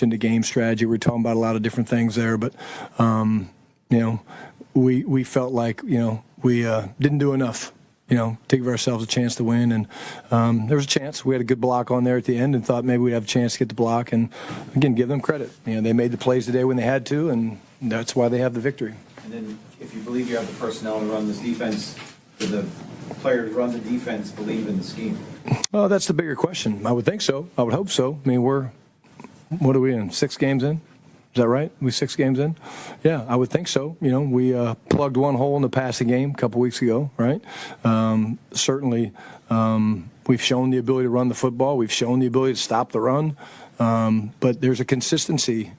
into game strategy. We're talking about a lot of different things there, but we felt like we didn't do enough. To give ourselves a chance to win, and there was a chance. We had a good block on there at the end, and thought maybe we'd have a chance to get the block. And again, give them credit. They made the plays today when they had to, and that's why they have the victory. And then, if you believe you have the personnel to run this defense, do the players run the defense believe in the scheme? Oh, that's the bigger question. I would think so. I would hope so. I mean, what are we in? 6 games in? Is that right? We 6 games in? Yeah, I would think so. We plugged one hole in the passing game a couple weeks ago, right? Certainly, we've shown the ability to run the football. We've shown the ability to stop the run. But there's a consistency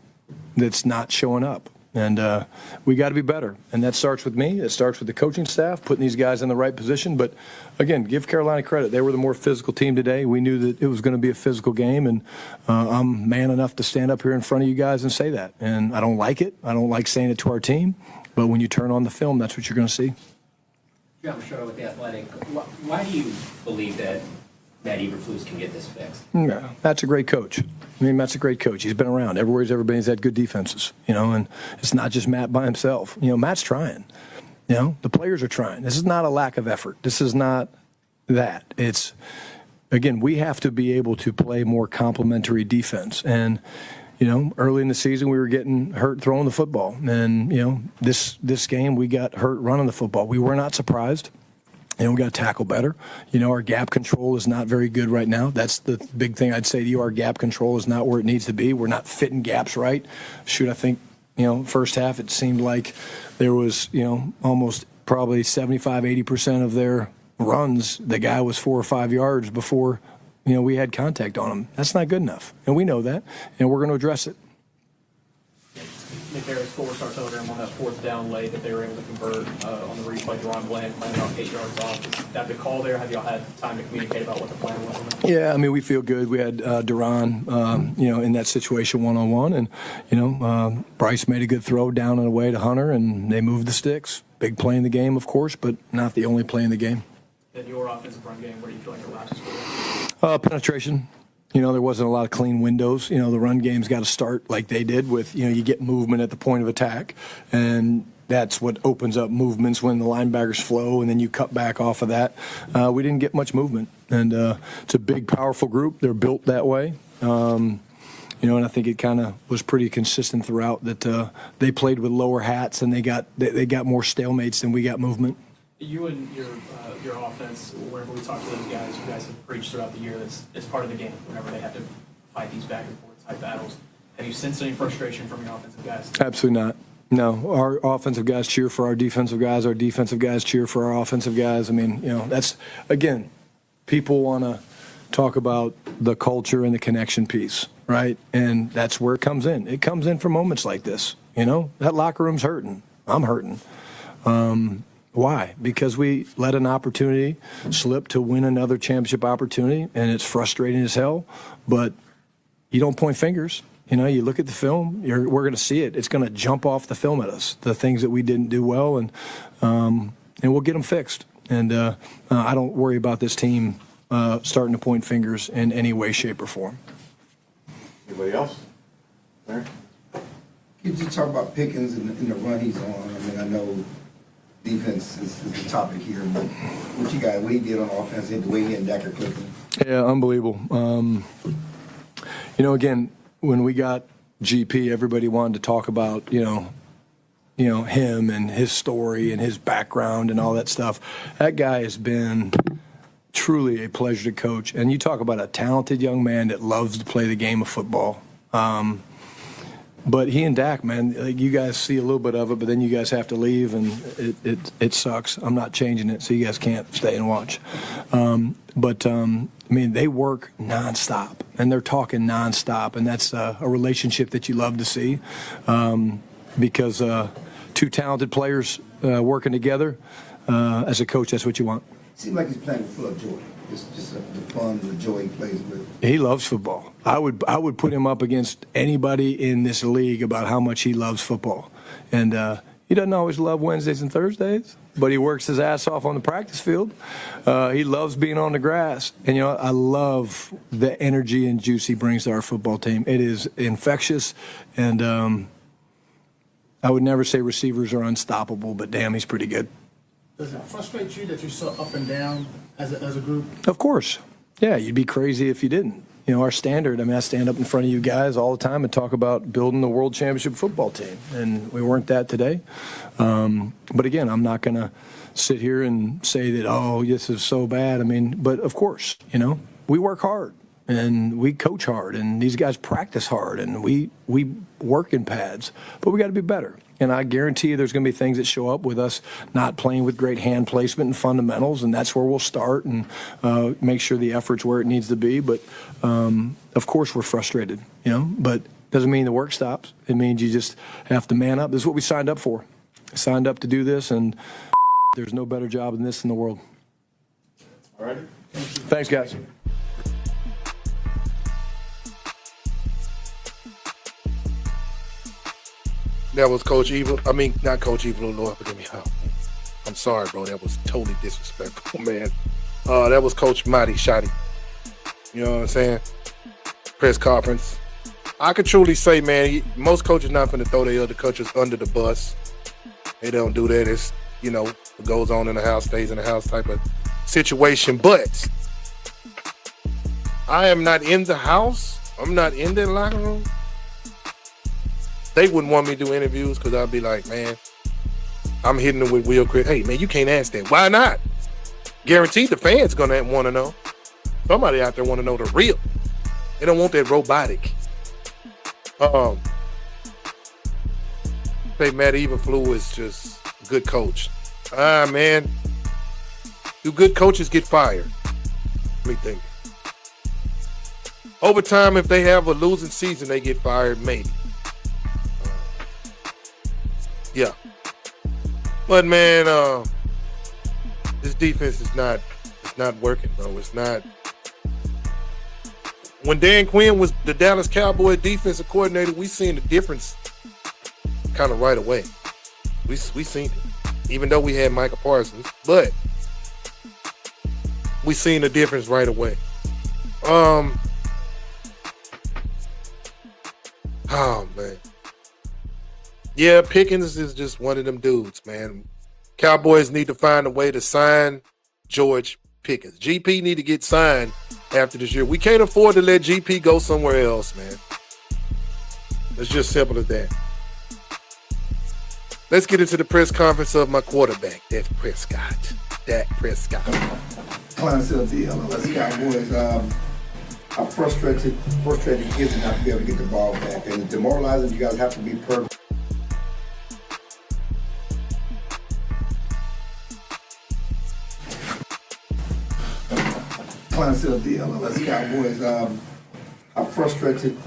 that's not showing up. And we got to be better. And that starts with me. It starts with the coaching staff, putting these guys in the right position. But, again, give Carolina credit. They were the more physical team today. We knew that it was going to be a physical game. And I'm man enough to stand up here in front of you guys and say that. And I don't like it. I don't like saying it to our team. But when you turn on the film, that's what you're going to see. John Schroeder with The Athletic. Why do you believe that Matt Eberflus can get this fixed? Yeah, that's a great coach. Matt's a great coach. He's been around. Everywhere he's ever been, he's had good defenses, and it's not just Matt by himself. Matt's trying. The players are trying. This is not a lack of effort. This is not that. It's, again, we have to be able to play more complementary defense. And, early in the season we were getting hurt throwing the football. And, this game we got hurt running the football. We were not surprised. We got to tackle better. Our gap control is not very good right now. That's the big thing I'd say to you. Our gap control is not where it needs to be. We're not fitting gaps right. I think, first half it seemed like there was, almost probably 75, 80% of their runs, the guy was 4 or 5 yards before, we had contact on him. That's not good enough. And we know that, and we're going to address it. Nick Harris, 4-star telegram on that 4th down late that they were able to convert on the replay. Deron Bland landed off 8 yards off. Is that the call there? Have y'all had time to communicate about what the plan was on that? Yeah, we feel good. We had Deron, in that situation one-on-one. And, Bryce made a good throw down and away to Hunter, and they moved the sticks. Big play in the game, of course, but not the only play in the game. In your offensive run game, where do you feel like it lapses for? Penetration. There wasn't a lot of clean windows. The run game's got to start like they did with, you get movement at the point of attack. And that's what opens up movements when the linebackers flow, and then you cut back off of that. We didn't get much movement. And it's a big, powerful group. They're built that way. And I think it kind of was pretty consistent throughout that they played with lower hats, and they got more stalemates than we got movement. You and your offense, whenever we talk to those guys, you guys have preached throughout the year that it's part of the game whenever they have to fight these back and forth type battles. Have you sensed any frustration from your offensive guys? Absolutely not. No, our offensive guys cheer for our defensive guys. Our defensive guys cheer for our offensive guys. That's, again, people want to talk about the culture and the connection piece, right? And that's where it comes in. It comes in for moments like this. That locker room's hurting. I'm hurting. Why? Because we let an opportunity slip to win another championship opportunity, and it's frustrating as hell. But you don't point fingers. You look at the film. We're going to see it. It's going to jump off the film at us, the things that we didn't do well, and we'll get them fixed. And I don't worry about this team starting to point fingers in any way, shape, or form. Anybody else? Larry? Could you talk about Pickens and the run he's on? I know defense is the topic here, but what he did on offense, the way he and Dak clicking. Yeah, unbelievable. Again, when we got GP, everybody wanted to talk about, him and his story and his background and all that stuff. That guy has been truly a pleasure to coach. And you talk about a talented young man that loves to play the game of football. But he and Dak, man, you guys see a little bit of it, but then you guys have to leave, and it sucks. I'm not changing it, so you guys can't stay and watch. They work nonstop, and they're talking nonstop, and that's a relationship that you love to see because two talented players working together. As a coach, that's what you want. Seems like he's playing full of joy. Just the fun, the joy he plays with. He loves football. I would put him up against anybody in this league about how much he loves football. And He doesn't always love Wednesdays and Thursdays, but he works his ass off on the practice field. He loves being on the grass. And, you know, I love the energy and juice he brings to our football team. It is infectious, and I would never say receivers are unstoppable, but damn, he's pretty good. Does it frustrate you that you're so up and down as a group? Of course. Yeah, you'd be crazy if you didn't. You know, our standard, I mean, I stand up in front of you guys all the time and talk about building the world championship football team, and we weren't that today. But again, I'm not going to sit here and say that, oh, this is so bad. I mean, but of course, you know, we work hard and we coach hard and these guys practice hard and we work in pads, but we got to be better. And I guarantee you there's going to be things that show up with us not playing with great hand placement and fundamentals, and that's where we'll start and make sure the effort's where it needs to be. But, of course, we're frustrated, you know, but doesn't mean the work stops. It means you just have to man up. This is what we signed up for. Signed up to do this, and there's no better job than this in the world. All right. Thanks, guys. That was Coach Evil. I mean, not Coach Evil, Lord, forgive me. Oh, I'm sorry, bro. That was totally disrespectful, man. That was Coach Marty Shotty. You know what I'm saying? Press conference. I could truly say, man, most coaches not finna throw their other coaches under the bus. They don't do that. It's, you know, what goes on in the house stays in the house type of situation. But I am not in the house. I'm not in the locker room. They wouldn't want me to do interviews because I'd be like, man, I'm hitting them with Will Chris. Hey, man, you can't ask that. Why not? Guaranteed the fans going to want to know. Somebody out there want to know the real. They don't want that robotic. Say Matt Eberflus is just a good coach. Man. Do good coaches get fired? Let me think. Over time, if they have a losing season, they get fired, maybe. Yeah. But man, this defense is not working, bro. It's not. When Dan Quinn was the Dallas Cowboys defensive coordinator, we seen the difference kind of right away. We seen it. Even though we had Micah Parsons, but we seen the difference right away. Oh man. Yeah, Pickens is just one of them dudes, man. Cowboys need to find a way to sign George Pickens. GP need to get signed after this year. We can't afford to let GP go somewhere else, man. It's just simple as that. Let's get into the press conference of my quarterback, Dak Prescott. Clydesdale D, LLS Cowboys. I'm frustrated kids not to be able to get the ball back. And it's demoralizing. You guys have to be perfect. Clydesdale D, LLS Cowboys. I'm frustrated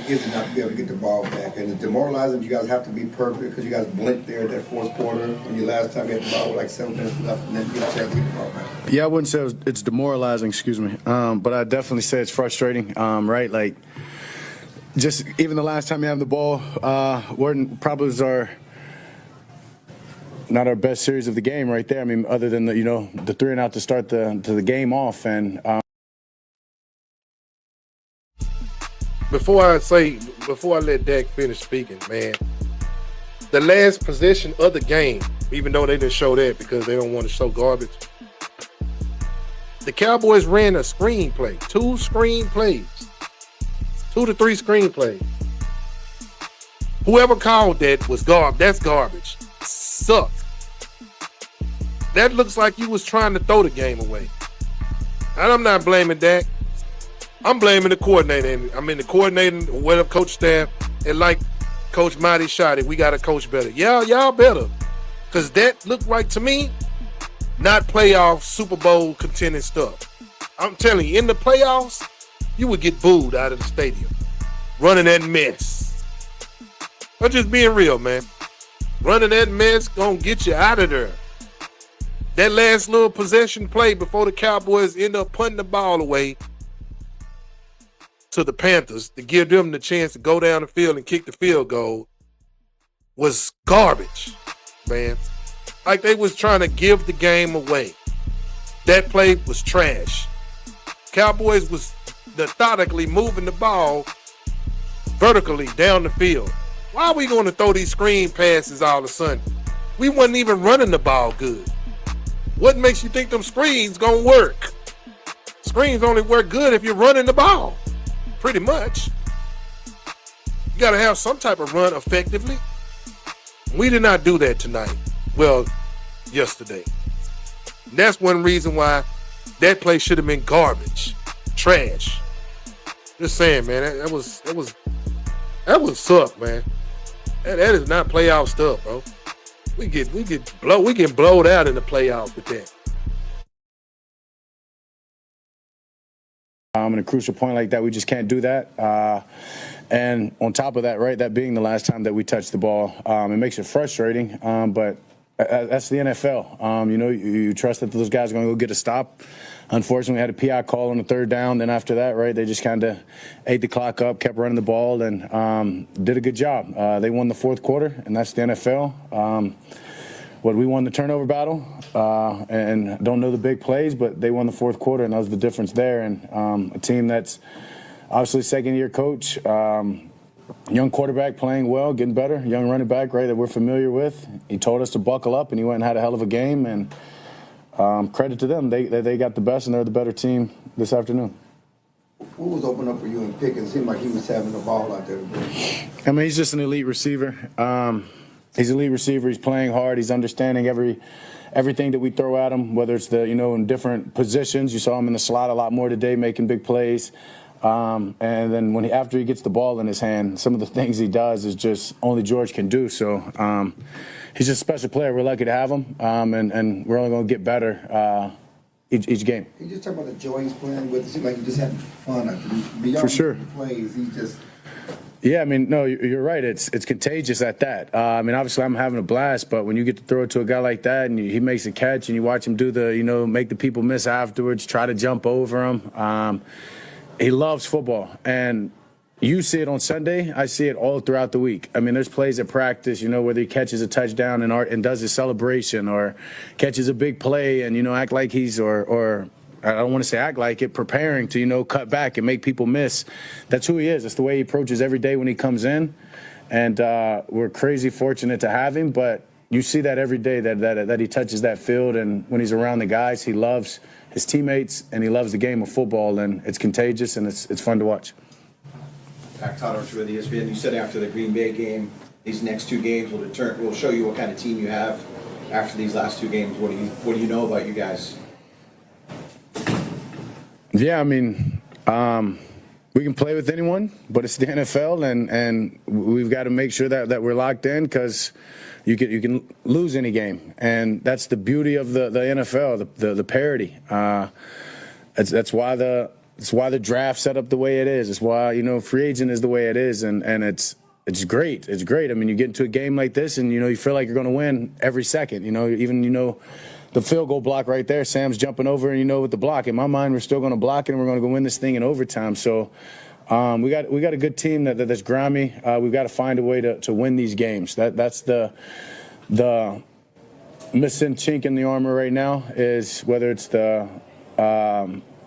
kids not to be able to get the ball back. And it's demoralizing. You guys have to be perfect because you guys blinked there at that fourth quarter when you last time you had the ball with like 7 minutes left and then you get a chance to get the ball back. Yeah, I wouldn't say it's demoralizing, excuse me. But I definitely say it's frustrating, right? Like, just even the last time you have the ball, probably was not our best series of the game right there. I mean, other than the 3 and out to start the game off. And Before I let Dak finish speaking, man, the last possession of the game, even though they didn't show that because they don't want to show garbage, the Cowboys ran a screenplay, 2 screenplays, 2 to 3 screenplays. Whoever called that was garbage. That's garbage. Suck. That looks like you was trying to throw the game away. And I'm not blaming Dak. I'm blaming the coordinator. The coordinator, whatever coach staff, and like Coach Marty Shotty, we got to coach better. Yeah, y'all better. Because that looked like, to me, not playoff Super Bowl contending stuff. I'm telling you, in the playoffs, you would get booed out of the stadium. Running that mess. I'm just being real, man. Running that mess gonna get you out of there. That last little possession play before the Cowboys end up putting the ball away to the Panthers to give them the chance to go down the field and kick the field goal was garbage. man. Like they was trying to give the game away. That play was trash. Cowboys was methodically moving the ball vertically down the field. Why are we going to throw these screen passes all of a sudden? We wasn't even running the ball good. What makes you think them screens gonna work? Screens only work good if you're running the ball, pretty much. You gotta have some type of run effectively. We did not do that tonight. Well, yesterday. And that's one reason why that play should have been garbage, trash. Just saying, man, that was suck, man. That is not playoff stuff, bro. We get blowed out in the playoffs with that. In a crucial point like that, we just can't do that. And on top of that, right, that being the last time that we touched the ball, it makes it frustrating. But that's the NFL. You trust that those guys are going to go get a stop. Unfortunately, we had a PI call on the third down. Then after that, right, they just kind of ate the clock up, kept running the ball, and did a good job. They won the fourth quarter, and that's the NFL. We won the turnover battle, and don't know the big plays, but they won the fourth quarter, and that was the difference there. And a team that's obviously second-year coach, young quarterback playing well, getting better, young running back, right, that we're familiar with. He told us to buckle up, and he went and had a hell of a game, and credit to them. They got the best, and they're the better team this afternoon. Who was open up for you and Pickens? It seemed like he was having the ball out there today. I mean, he's just an elite receiver. He's an elite receiver. He's playing hard. He's understanding everything that we throw at him, whether it's in different positions. You saw him in the slot a lot more today, making big plays. And then after he gets the ball in his hand, some of the things he does is just only George can do. So he's just a special player. We're lucky to have him, and we're only going to get better each game. Can you just talk about the joy he's playing with? It seemed like he just having fun. Beyond For sure. the plays, he just. Yeah, I mean, no, you're right. It's contagious at that. I mean, obviously, I'm having a blast, but when you get to throw it to a guy like that and he makes a catch and you watch him do make the people miss afterwards, try to jump over him. He loves football, and you see it on Sunday. I see it all throughout the week. I mean, there's plays at practice, whether he catches a touchdown and does his celebration or catches a big play and, act like he's or I don't want to say act like it, preparing to, cut back and make people miss. That's who he is. That's the way he approaches every day when he comes in. And we're crazy fortunate to have him, but you see that every day that he touches that field. And when he's around the guys, he loves his teammates and he loves the game of football, and it's contagious and it's fun to watch. Back Todd Archer with ESPN. You said after the Green Bay game, these next two games will show you what kind of team you have after these last two games. What do you know about you guys? Yeah, I mean, we can play with anyone, but it's the NFL, and we've got to make sure that we're locked in because you can lose any game, and that's the beauty of the NFL, the parity. That's why the draft set up the way it is. It's why free agent is the way it is, and it's great. It's great. I mean, you get into a game like this, and you feel like you're going to win every second. Even the field goal block right there, Sam's jumping over, and with the block. In my mind, we're still going to block it, and we're going to go win this thing in overtime. So we got a good team that's grimy. We've got to find a way to win these games. That's the missing chink in the armor right now is whether it's the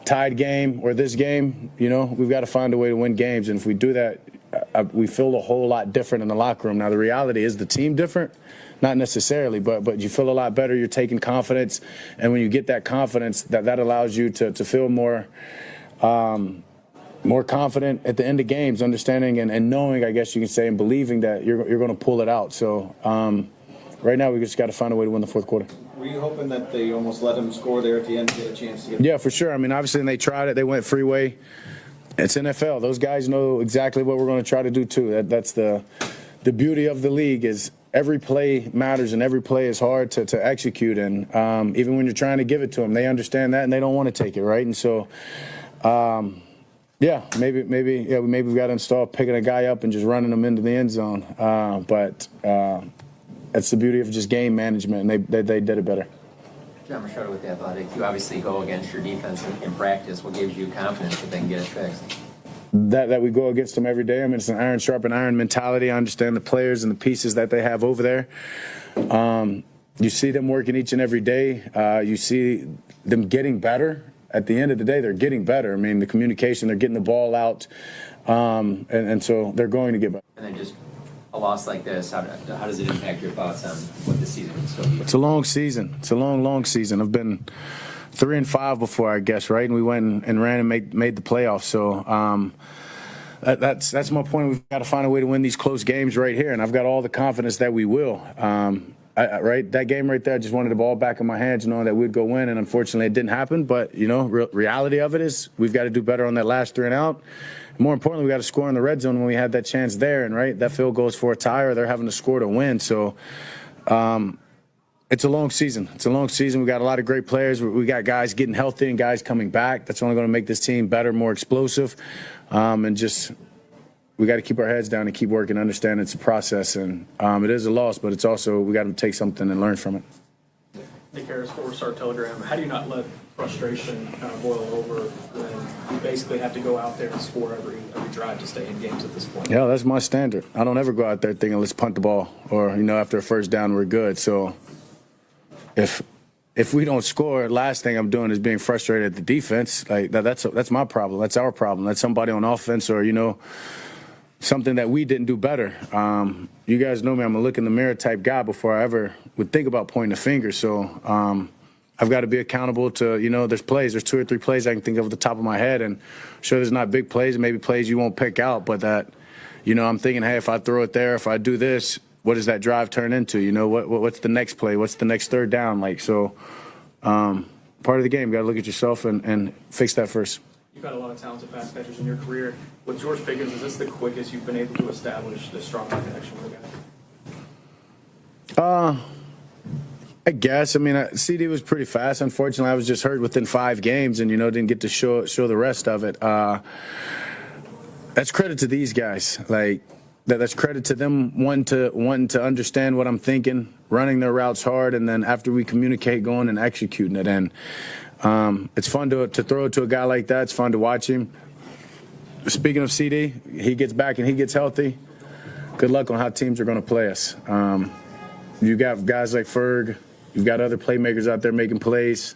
tied game or this game. We've got to find a way to win games, and if we do that, we feel a whole lot different in the locker room. Now, the reality is the team different. Not necessarily, but you feel a lot better. You're taking confidence, and when you get that confidence, that allows you to feel more confident at the end of games, understanding and knowing, I guess you can say, and believing that you're going to pull it out. So right now, we just got to find a way to win the fourth quarter. Were you hoping that they almost let them score there at the end to get a chance to get? Yeah, for sure. I mean, obviously, when they tried it, they went freeway. It's NFL. Those guys know exactly what we're going to try to do too. That's the beauty of the league is. Every play matters, and every play is hard to execute. And even when you're trying to give it to them, they understand that, and they don't want to take it, right? And so, maybe we've got to install picking a guy up and just running them into the end zone. But that's the beauty of just game management, and they did it better. John Machado with The Athletic. You obviously go against your defense in practice. What gives you confidence that they can get it fixed? that we go against them every day. I mean, it's an iron sharpen iron mentality. I understand the players and the pieces that they have over there. You see them working each and every day. You see them getting better. At the end of the day, they're getting better. I mean, the communication, they're getting the ball out, and so they're going to get better. And then just a loss like this, how does it impact your thoughts on what the season can still be? It's a long season. It's a long season. I've been 3-5 before, I guess, right? And we went and ran and made the playoffs. So that's my point. We've got to find a way to win these close games right here, and I've got all the confidence that we will. Right, that game right there, I just wanted the ball back in my hands, knowing that we'd go win, and unfortunately it didn't happen. But, reality of it is we've got to do better on that last 3 and out. More importantly, we got to score in the red zone when we had that chance there, and right, that field goes for a tie, or they're having to score to win. So it's a long season. It's a long season. We got a lot of great players. We got guys getting healthy and guys coming back. That's only going to make this team better, more explosive, and just we got to keep our heads down and keep working, understand it's a process, and it is a loss, but it's also we got to take something and learn from it. Nick Harris, 4-Star Telegram. How do you not let frustration kind of boil over when you basically have to go out there and score every drive to stay in games at this point? Yeah, that's my standard. I don't ever go out there thinking let's punt the ball or after a first down we're good. So if we don't score, last thing I'm doing is being frustrated at the defense. Like that's my problem. That's our problem. That's somebody on offense or something that we didn't do better. You guys know me, I'm a look in the mirror type guy before I ever would think about pointing a finger. So I've got to be accountable to, there's 2 or 3 plays I can think of at the top of my head. And sure, there's not big plays, maybe plays you won't pick out, but that, I'm thinking, hey, if I throw it there, if I do this, what does that drive turn into? What's the next play? What's the next third down? Part of the game, you got to look at yourself and fix that first. You've had a lot of talented pass catchers in your career. With George Pickens, is this the quickest you've been able to establish this strong connection with a guy? I guess. I mean, CD was pretty fast. Unfortunately, I was just hurt within 5 games and, didn't get to show the rest of it. That's credit to these guys. That's credit to them wanting to understand what I'm thinking, running their routes hard, and then after we communicate, going and executing it. And it's fun to throw it to a guy like that. It's fun to watch him. Speaking of CD, he gets back and he gets healthy. Good luck on how teams are going to play us. You got guys like Ferg. You've got other playmakers out there making plays.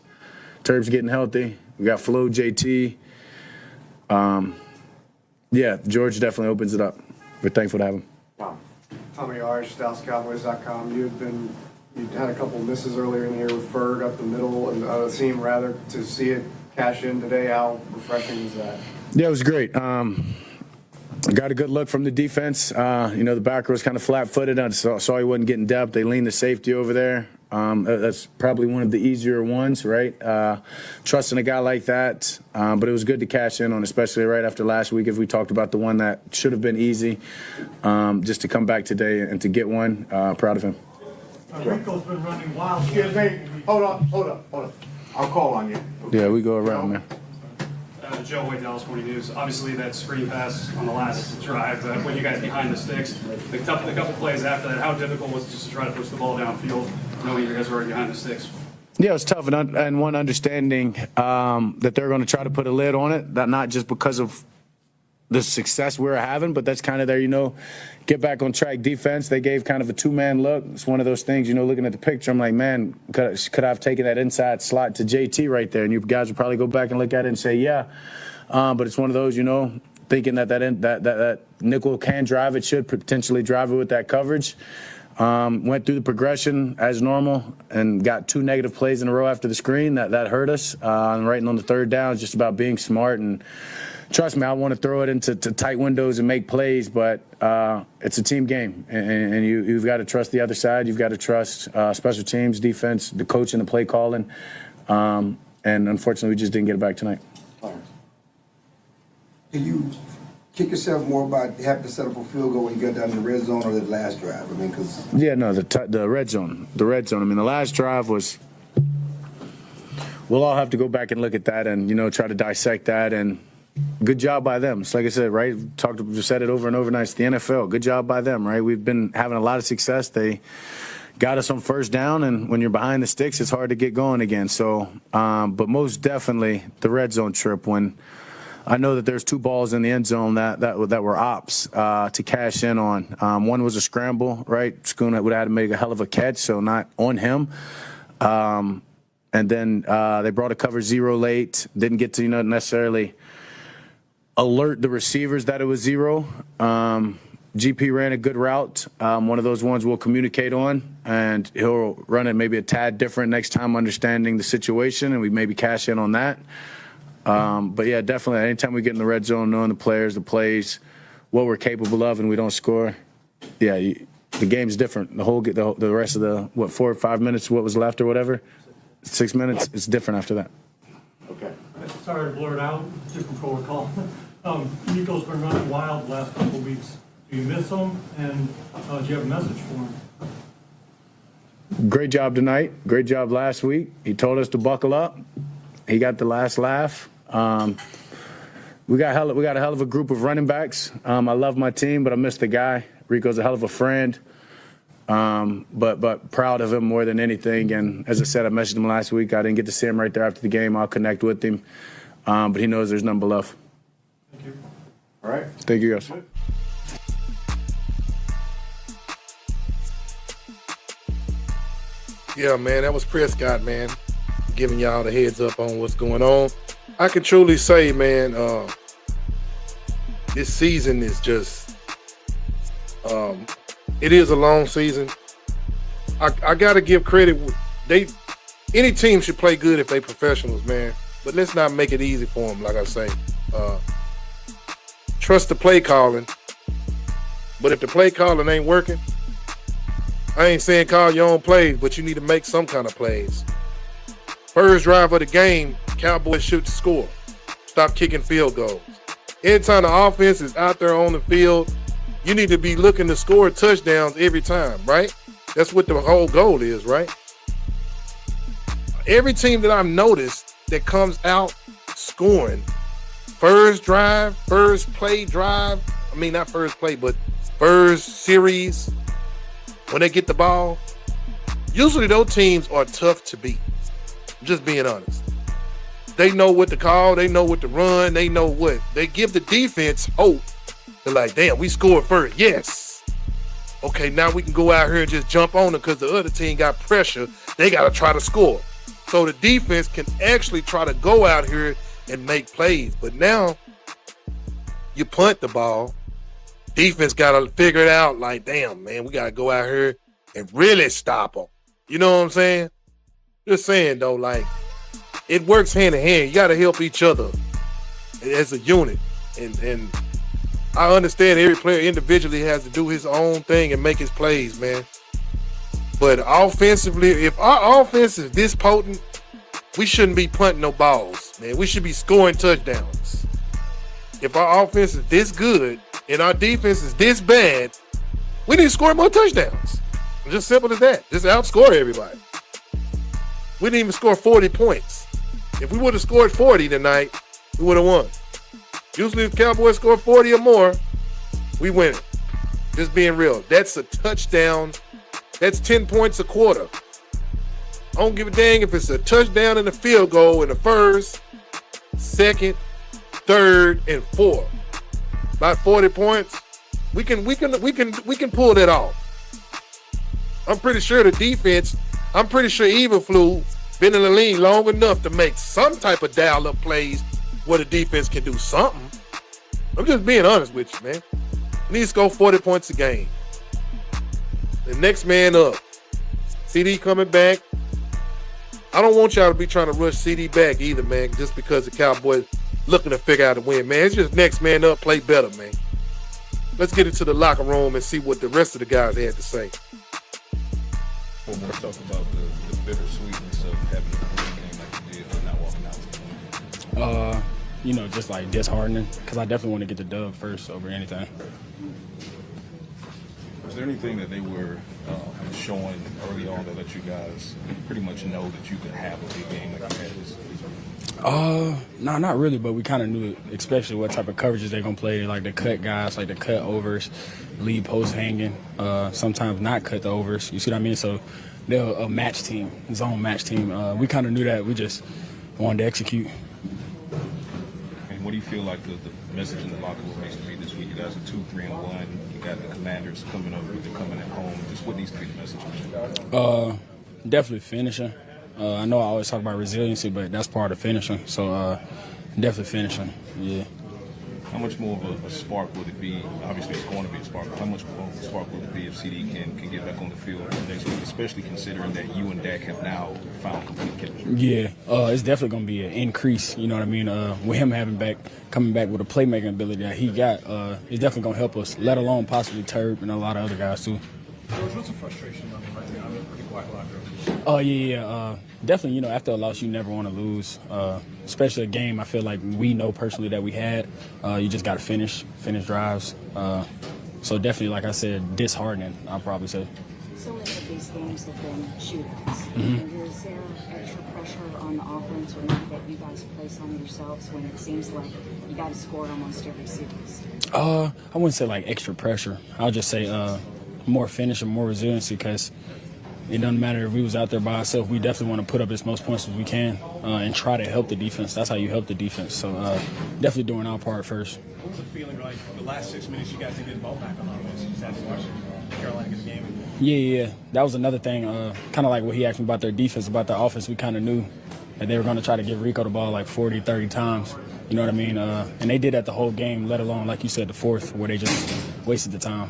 Turb's getting healthy. We got Flo, JT. George definitely opens it up. We're thankful to have him. Wow. Tommy Arsh, DallasCowboys.com. You had a couple misses earlier in the year with Ferg up the middle and the seam, rather, to see it cash in today. How refreshing is that? Yeah, it was great. Got a good look from the defense. The backer was kind of flat-footed. I saw he wasn't getting depth. They leaned the safety over there. That's probably one of the easier ones, right? Trusting a guy like that. But it was good to cash in on, especially right after last week, if we talked about the one that should have been easy. Just to come back today and to get one, proud of him. Rico's been running wild. Excuse me. Hold on. I'll call on you. Yeah, we go around, man. Joe Wade, Dallas Morning News. Obviously, that screen pass on the last drive when you guys behind the sticks. The couple plays after that, how difficult was it just to try to push the ball downfield, knowing you guys were already behind the sticks? Yeah, it was tough, and one understanding that they're going to try to put a lid on it, that not just because of the success we were having, but that's kind of their, get back on track defense. They gave kind of a 2-man look. It's one of those things, looking at the picture, I'm like, man, could I have taken that inside slot to JT right there? And you guys would probably go back and look at it and say, yeah. But it's one of those, thinking that nickel can drive it, should potentially drive it with that coverage. Went through the progression as normal and got 2 negative plays in a row after the screen. That hurt us. And right on the third down, it's just about being smart. And trust me, I want to throw it into tight windows and make plays, but it's a team game. And you've got to trust the other side. You've got to trust special teams, defense, the coach, and the play calling. And unfortunately, we just didn't get it back tonight. Do you kick yourself more about having to set up a field goal when you got down in the red zone or the last drive? The red zone. The red zone. I mean, the last drive was. We'll all have to go back and look at that and try to dissect that. And good job by them. It's like I said, right? Said it over and over. Nice. The NFL. Good job by them, right? We've been having a lot of success. They got us on first down, and when you're behind the sticks, it's hard to get going again. So, but most definitely the red zone trip when. I know that there's 2 balls in the end zone that were ops to cash in on. One was a scramble, right? Schoon would have had to make a hell of a catch, so not on him. And then they brought a cover 0 late. Didn't get to necessarily alert the receivers that it was 0. GP ran a good route. One of those ones we'll communicate on, and he'll run it maybe a tad different next time, understanding the situation, and we maybe cash in on that. But yeah, definitely. Anytime we get in the red zone, knowing the players, the plays, what we're capable of, and we don't score, yeah, the game's different. The rest of the 4 or 5 minutes, what was left or whatever, 6 minutes, it's different after that. Okay. Sorry to blur it out, different protocol. Nico's been running wild the last couple of weeks. Do you miss him, and do you have a message for him? Great job tonight. Great job last week. He told us to buckle up. He got the last laugh. We got a hell of a group of running backs. I love my team, but I miss the guy. Rico's a hell of a friend. But proud of him more than anything. And as I said, I messaged him last week. I didn't get to see him right there after the game. I'll connect with him. But he knows there's none but love. Thank you. All right. Thank you, guys. Yeah, man, that was Prescott, man, giving y'all the heads up on what's going on. I can truly say, man, this season is just, it is a long season. I got to give credit. Any team should play good if they professionals, man. But let's not make it easy for them, like I say. Trust the play calling. But if the play calling ain't working, I ain't saying call your own plays, but you need to make some kind of plays. First drive of the game, Cowboys shoot to score. Stop kicking field goals. Anytime the offense is out there on the field, you need to be looking to score touchdowns every time, right? That's what the whole goal is, right? Every team that I've noticed that comes out scoring, first drive, first play drive, I mean not first play, but first series, when they get the ball, usually those teams are tough to beat. I'm just being honest. They know what to call. They know what to run. They know what. They give the defense hope. They're like, damn, we scored first. Yes. Okay, now we can go out here and just jump on them because the other team got pressure. They got to try to score. So the defense can actually try to go out here and make plays. But now you punt the ball. Defense got to figure it out like, damn, man, we got to go out here and really stop them. You know what I'm saying? Just saying, though, like, it works hand in hand. You got to help each other as a unit. And I understand every player individually has to do his own thing and make his plays, man. But offensively, if our offense is this potent, we shouldn't be punting no balls, man. We should be scoring touchdowns. If our offense is this good and our defense is this bad, we need to score more touchdowns. It's just simple as that. Just outscore everybody. We didn't even score 40 points. If we would have scored 40 tonight, we would have won. Usually if Cowboys score 40 or more, we win it. Just being real. That's a touchdown. That's 10 points a quarter. I don't give a dang if it's a touchdown and a field goal in the first, second, third, and fourth. About 40 points. We can pull that off. I'm pretty sure the defense, I'm pretty sure Eberflus been in the league long enough to make some type of dial-up plays where the defense can do something. I'm just being honest with you, man. We need to score 40 points a game. The next man up. CD coming back. I don't want y'all to be trying to rush CD back either, man, just because the Cowboys looking to figure out to win, man. It's just next man up, play better, man. Let's get into the locker room and see what the rest of the guys had to say. Well, more talk about the bittersweetness of having a game like you did, but not walking out. You know, just like disheartening, because I definitely want to get the dub first over anything. Was there anything that they were showing early on that let you guys pretty much know that you could have a big game like you had this week? No, not really, but we kind of knew, especially what type of coverages they're going to play, like the cut guys, like the cut overs, lead post hanging, sometimes not cut the overs. You see what I mean? So they're a match team, zone match team. We kind of knew that. We just wanted to execute. And what do do you feel like the message in the locker room needs to be this week? You guys are 2-3-1. You got the Commanders coming up with the coming at home. Just what needs to be the message? Definitely finishing. I know I always talk about resiliency, but that's part of finishing. So definitely finishing. Yeah. How much more of a spark would it be? Obviously, it's going to be a spark. How much more of a spark would it be if CD can get back on the field next week, especially considering that you and Dak have now found complete chemistry? Yeah, it's definitely going to be an increase. You know what I mean? With him coming back with a playmaking ability that he got, it's definitely going to help us. Let alone possibly Turb and a lot of other guys too. George, what's the frustration level right now? I'm in a pretty quiet locker room. Definitely, you know, after a loss, you never want to lose, especially a game I feel like we know personally that we had. You just got to finish drives. So definitely, like I said, disheartening, I'll probably say. So many of these games have been shootouts. Mm-hmm. Is there extra pressure on the offense or not that you guys place on yourselves when it seems like you got to score almost every series? I wouldn't say like extra pressure. I'll just say more finish and more resiliency because it doesn't matter if we was out there by ourselves. We definitely want to put up as most points as we can and try to help the defense. That's how you help the defense. So definitely doing our part first. What was the feeling like the last 6 minutes you guys didn't get the ball back on offense? You just had to watch Carolina get the game. Yeah. That was another thing, kind of like what he asked me about their defense, about their offense. We kind of knew that they were going to try to give Rico the ball like 40, 30 times. You know what I mean? And they did that the whole game, let alone, like you said, the fourth, where they just wasted the time.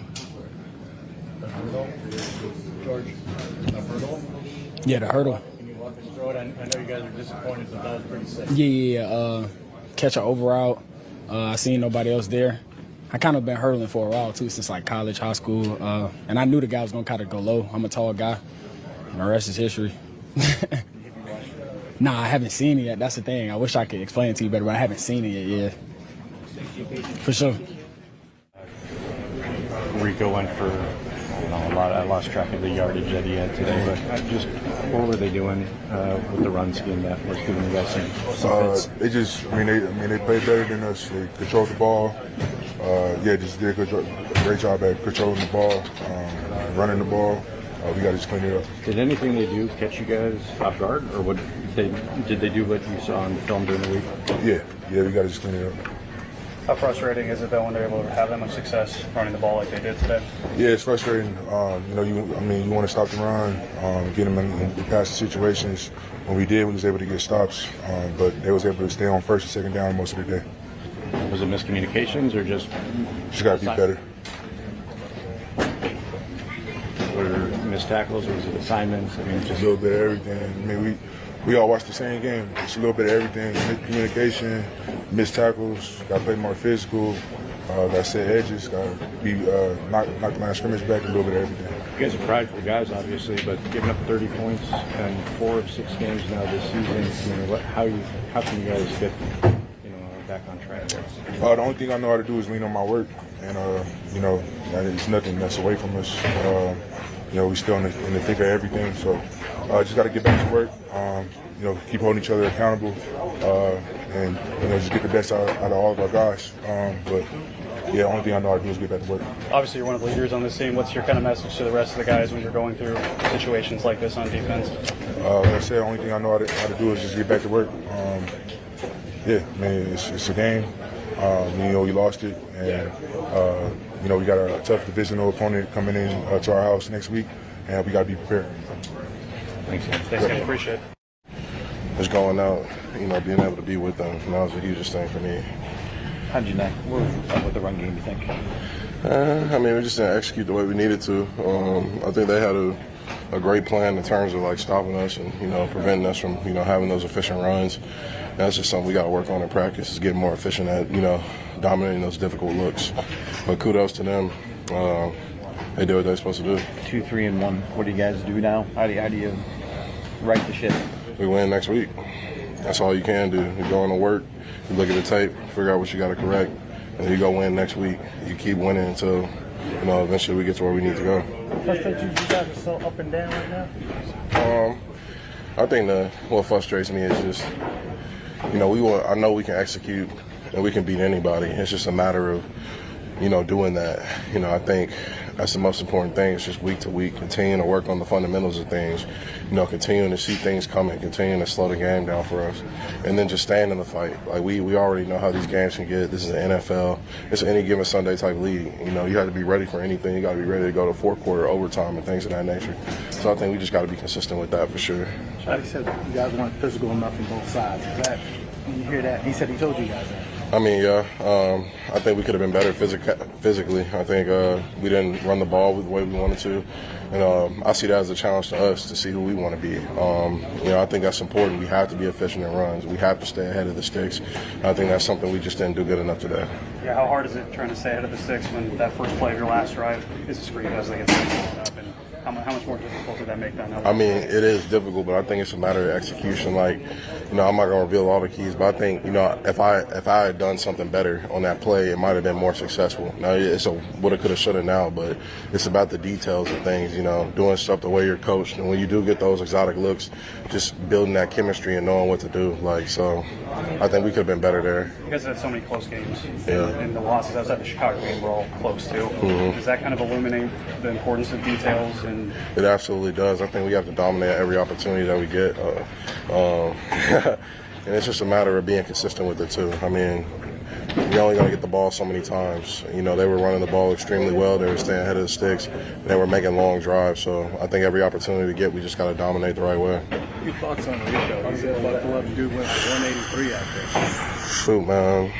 George, the hurdle? Yeah, the hurdle. Can you walk us through it? I know you guys are disappointed, but that was pretty sick. Yeah. Catch an over route. I seen nobody else there. I kind of been hurdling for a while, too, since, like, college, high school. And I knew the guy was going to kind of go low. I'm a tall guy. And the rest is history. Nah, I haven't seen it yet. That's the thing. I wish I could explain it to you better, but I haven't seen it yet, yeah. For sure. Rico went for a lot. I lost track of the yardage that he had today, but what were they doing with the run scheme that was giving you guys some hits? They played better than us. They controlled the ball. Just did a great job at controlling the ball, running the ball. We got to just clean it up. Did anything they do catch you guys off guard, or did they do what you saw on the film during the week? Yeah, we got to just clean it up. How frustrating is it that when they're able to have that much success running the ball like they did today? Yeah, it's frustrating. You want to stop the run, get them in passing situations. When we did, we was able to get stops, but they was able to stay on first and second down most of the day. Was it miscommunications or just got to be better? Were missed tackles? Was it assignments? Just a little bit of everything. We all watch the same game. It's a little bit of everything. Miscommunication, missed tackles, got to play more physical, got to set edges, got to be knock the line of scrimmage back, a little bit of everything. You guys are prideful guys, obviously, but giving up 30 points in 4 of 6 games now this season, how can you guys get back on track? The only thing I know how to do is lean on my work, and there's nothing that's away from us. We're still in the thick of everything, so just got to get back to work. Keep holding each other accountable, and just get the best out of all of our guys. The only thing I know how to do is get back to work. Obviously, you're one of the leaders on this team. What's your kind of message to the rest of the guys when you're going through situations like this on defense? Like I said, the only thing I know how to do is just get back to work. It's a game. We lost it, and we got a tough divisional opponent coming in to our house next week, and we got to be prepared. Thanks, guys. Appreciate it. Just going out, being able to be with them, that was the hugest thing for me. How did you know? What was up with the run game, you think? We just didn't execute the way we needed to. I think they had a great plan in terms of like stopping us and preventing us from having those efficient runs. And that's just something we got to work on in practice, is getting more efficient at dominating those difficult looks. But kudos to them. They did what they're supposed to do. 2-3-1. What do you guys do now? How do you right the ship? We win next week. That's all you can do. You go into work, you look at the tape, figure out what you got to correct, and then you go win next week. You keep winning until eventually we get to where we need to go. What frustrates you guys are so up and down right now? I think what frustrates me is just, I know we can execute and we can beat anybody. It's just a matter of, doing that. I think that's the most important thing. It's just week to week, continuing to work on the fundamentals of things, continuing to see things coming, continuing to slow the game down for us, and then just staying in the fight. Like we already know how these games can get. This is an NFL. It's an any given Sunday type league. You have to be ready for anything. You got to be ready to go to fourth quarter, overtime, and things of that nature. So I think we just got to be consistent with that for sure. He said you guys weren't physical enough on both sides. Is that, when you hear that, he said he told you guys that. I mean, yeah. I think we could have been better physically. I think we didn't run the ball the way we wanted to. And I see that as a challenge to us to see who we want to be. I think that's important. We have to be efficient in runs. We have to stay ahead of the sticks. I think that's something we just didn't do good enough today. Yeah, how hard is it trying to stay ahead of the sticks when that first play of your last drive is a screen as they get set up? And how much more difficult did that make that? I mean, it is difficult, but I think it's a matter of execution. Like, I'm not going to reveal all the keys, but I think, if I had done something better on that play, it might have been more successful. Now, it's a woulda, coulda, shoulda now, but it's about the details of things, doing stuff the way you're coached. And when you do get those exotic looks, just building that chemistry and knowing what to do. So I think we could have been better there. You guys had so many close games. Yeah. And the losses outside the Chicago game were all close, too. Mm-hmm. Does that kind of illuminate the importance of details? It absolutely does. I think we have to dominate every opportunity that we get. And it's just a matter of being consistent with it, too. I mean, you're only going to get the ball so many times. They were running the ball extremely well. They were staying ahead of the sticks. They were making long drives. So I think every opportunity we get, we just got to dominate the right way. Your thoughts on Rico? He said about 11 dude went for 183 out there. Shoot, man.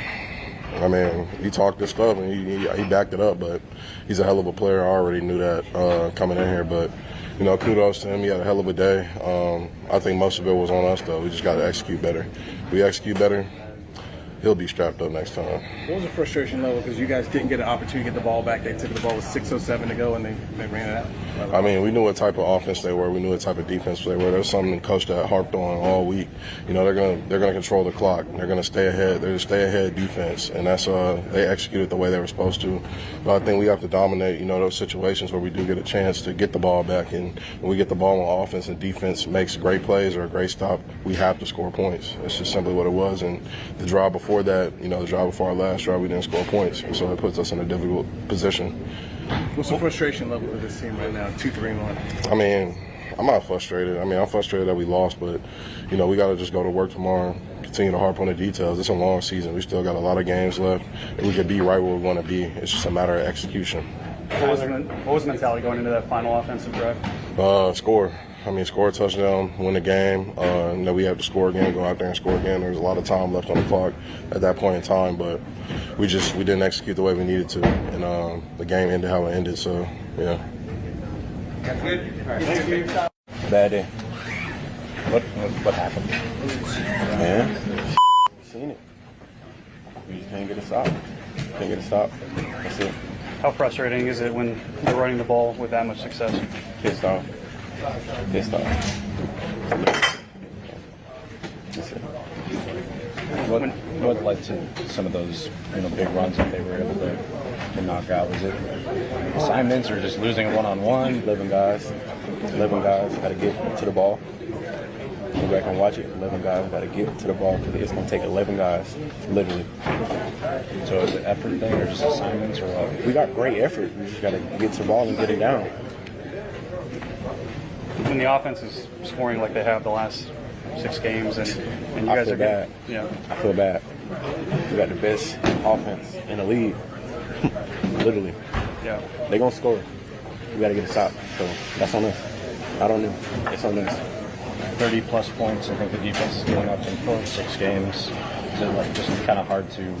I mean, he talked this stuff and he backed it up, but he's a hell of a player. I already knew that coming in here, but kudos to him. He had a hell of a day. I think most of it was on us, though. We just got to execute better. We execute better, he'll be strapped up next time. What was the frustration level? Because you guys didn't get an opportunity to get the ball back. They took the ball with 6:07 to go, and they ran it out. I mean, we knew what type of offense they were. We knew what type of defense they were. There's something the coach that harped on all week. They're gonna control the clock. They're gonna stay ahead. They're a stay ahead defense, and that's they executed the way they were supposed to. But I think we have to dominate. Those situations where we do get a chance to get the ball back, and when we get the ball on offense and defense makes great plays or a great stop, we have to score points. It's just simply what it was. And the drive before that, the drive before our last drive, we didn't score points, and so it puts us in a difficult position. What's the frustration level of this team right now? 2-3-1. I mean, I'm not frustrated. I'm frustrated that we lost, but we got to just go to work tomorrow, continue to harp on the details. It's a long season. We still got a lot of games left, and we could be right where we want to be. It's just a matter of execution. What was the mentality going into that final offensive drive? Score. Score a touchdown, win the game. We have to score again, go out there and score again. There was a lot of time left on the clock at that point in time, but we didn't execute the way we needed to, and the game ended how it ended. So, yeah. That's good. All right, thank you. Bad day. What happened? Man, seen it. We just can't get a stop. Can't get a stop. That's it. How frustrating is it when you're running the ball with that much success? Pissed off. Pissed off. That's it. What led to some of those big runs that they were able to knock out? Was it assignments or just losing one-on-one? 11 guys got to get to the ball. Go back and watch it. 11 guys got to get to the ball. It's going to take 11 guys, literally. So is it effort thing or just assignments or what? We got great effort. We just got to get to the ball and get it down. When the offense is scoring like they have the last 6 games, and you guys are bad. Yeah, I feel bad. We got the best offense in the league, literally. Yeah, they gonna score. We gotta get a stop. So that's on us. I don't know. It's on us. 30+ points. I think the defense is going up in 4-6 games. So just kind of hard to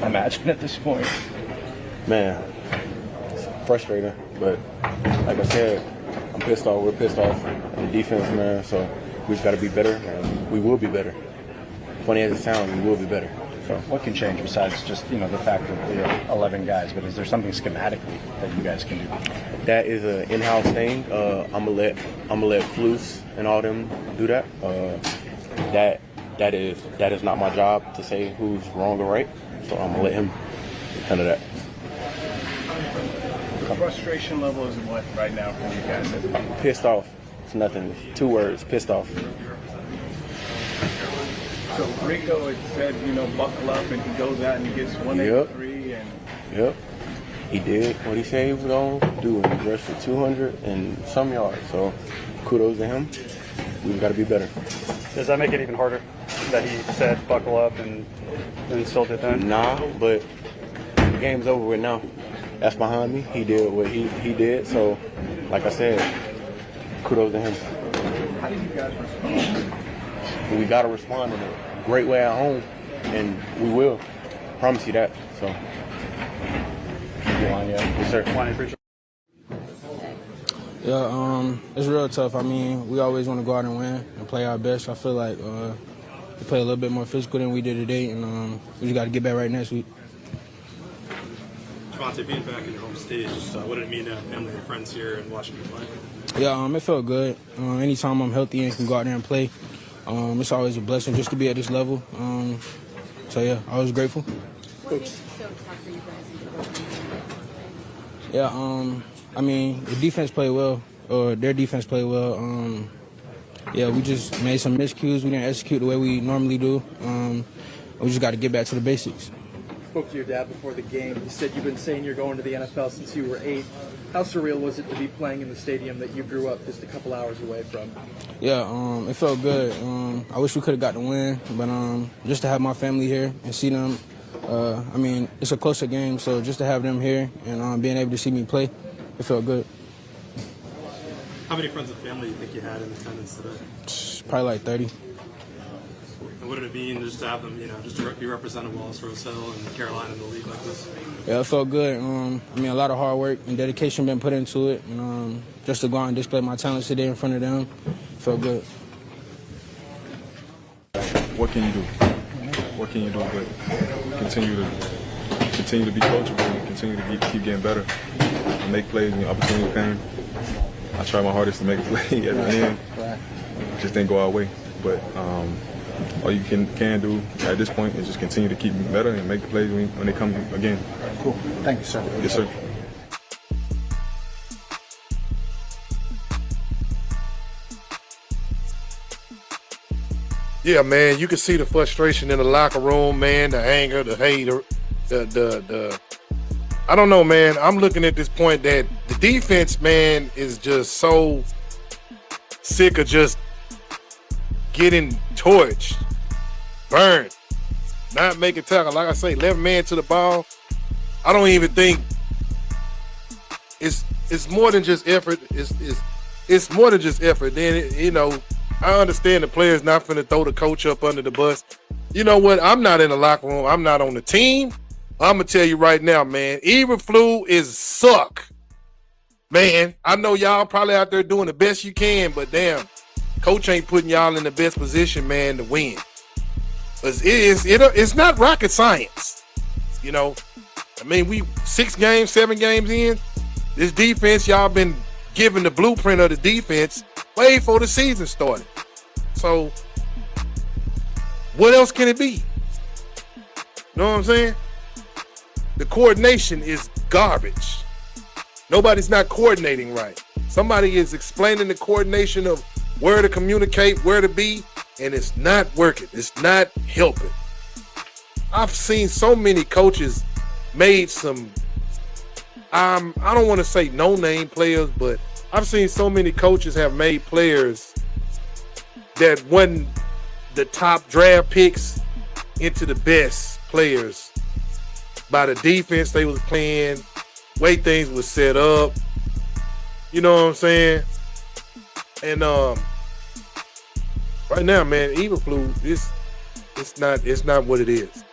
imagine at this point. Man, it's frustrating, but like I said, I'm pissed off. We're pissed off on the defense, man. So we just got to be better, and we will be better. Funny as it sounds, we will be better. So what can change besides just the fact that we have 11 guys? But is there something schematically that you guys can do? That is an in-house thing. I'm gonna let Flus and all them do that. That is not my job to say who's wrong or right. So I'm gonna let him handle that. The frustration level is what right now for you guys? Pissed off. It's nothing. 2 words. Pissed off. So Rico had said, buckle up, and he goes out and he gets 183. Yep. he did what he said he was going to do, and he rushed for 200 and some yards. So kudos to him. We've got to be better. Does that make it even harder that he said buckle up and still did that? Nah, but the game's over with now. That's behind me. He did what he did. So, like I said, kudos to him. How did you guys respond? We got to respond in a great way at home, and we will. Promise you that. So, yes, sir. Yeah, it's real tough. I mean, we always want to go out and win and play our best. I feel like we play a little bit more physical than we did today, and we just got to get back right next week. Javonte, being back in your home stage, what did it mean to have family and friends here and watching you play? Yeah, it felt good. Anytime I'm healthy and can go out there and play, it's always a blessing just to be at this level. So, yeah, I was grateful. What makes it so tough for you guys? Yeah, I mean, the defense played well, or their defense played well. Yeah, we just made some miscues. We didn't execute the way we normally do. We just got to get back to the basics. Spoke to your dad before the game. He said you've been saying you're going to the NFL since you were 8. How surreal was it to be playing in the stadium that you grew up just a couple hours away from? Yeah, it felt good. I wish we could have got the win, but just to have my family here and see them, I mean, it's a closer game, so just to have them here and being able to see me play, it felt good. How many friends and family do you think you had in attendance today? Probably like 30. And what did it mean just to have them, just to be represented well as Rose Hill and Carolina in the league like this? Yeah, it felt good. I mean, a lot of hard work and dedication been put into it. And just to go out and display my talents today in front of them, felt good. What can you do? What can you do but continue to be coachable and continue to keep getting better and make plays when opportunity came. I tried my hardest to make a play at the end. It just didn't go our way. But all you can do at this point is just continue to keep better and make the plays when they come again. Cool. Thank you, sir. Yes, sir. Yeah, man, you can see the frustration in the locker room, man, the anger, the hate, the I don't know, man. I'm looking at this point that the defense, man, is just so sick of just getting torched, burned, not making tackle. Like I say, 11 man to the ball. I don't even think it's more than just effort. It's more than just effort. Then I understand the players not finna throw the coach up under the bus. You know what? I'm not in the locker room. I'm not on the team. I'm gonna tell you right now, man. Eberflus is suck, man. I know y'all probably out there doing the best you can, but damn, coach ain't putting y'all in the best position, man, to win. It's not rocket science, I mean, we 6 games, 7 games in. This defense, y'all been given the blueprint of the defense way before the season started. So, what else can it be? You know what I'm saying? The coordination is garbage. Nobody's not coordinating right. Somebody is explaining the coordination of where to communicate, where to be, and it's not working. It's not helping. I've seen so many coaches made some, I don't want to say no-name players, but I've seen so many coaches have made players that wasn't the top draft picks into the best players by the defense they was playing, way things was set up. You know what I'm saying? And right now, man, Eberflus, it's not what it is.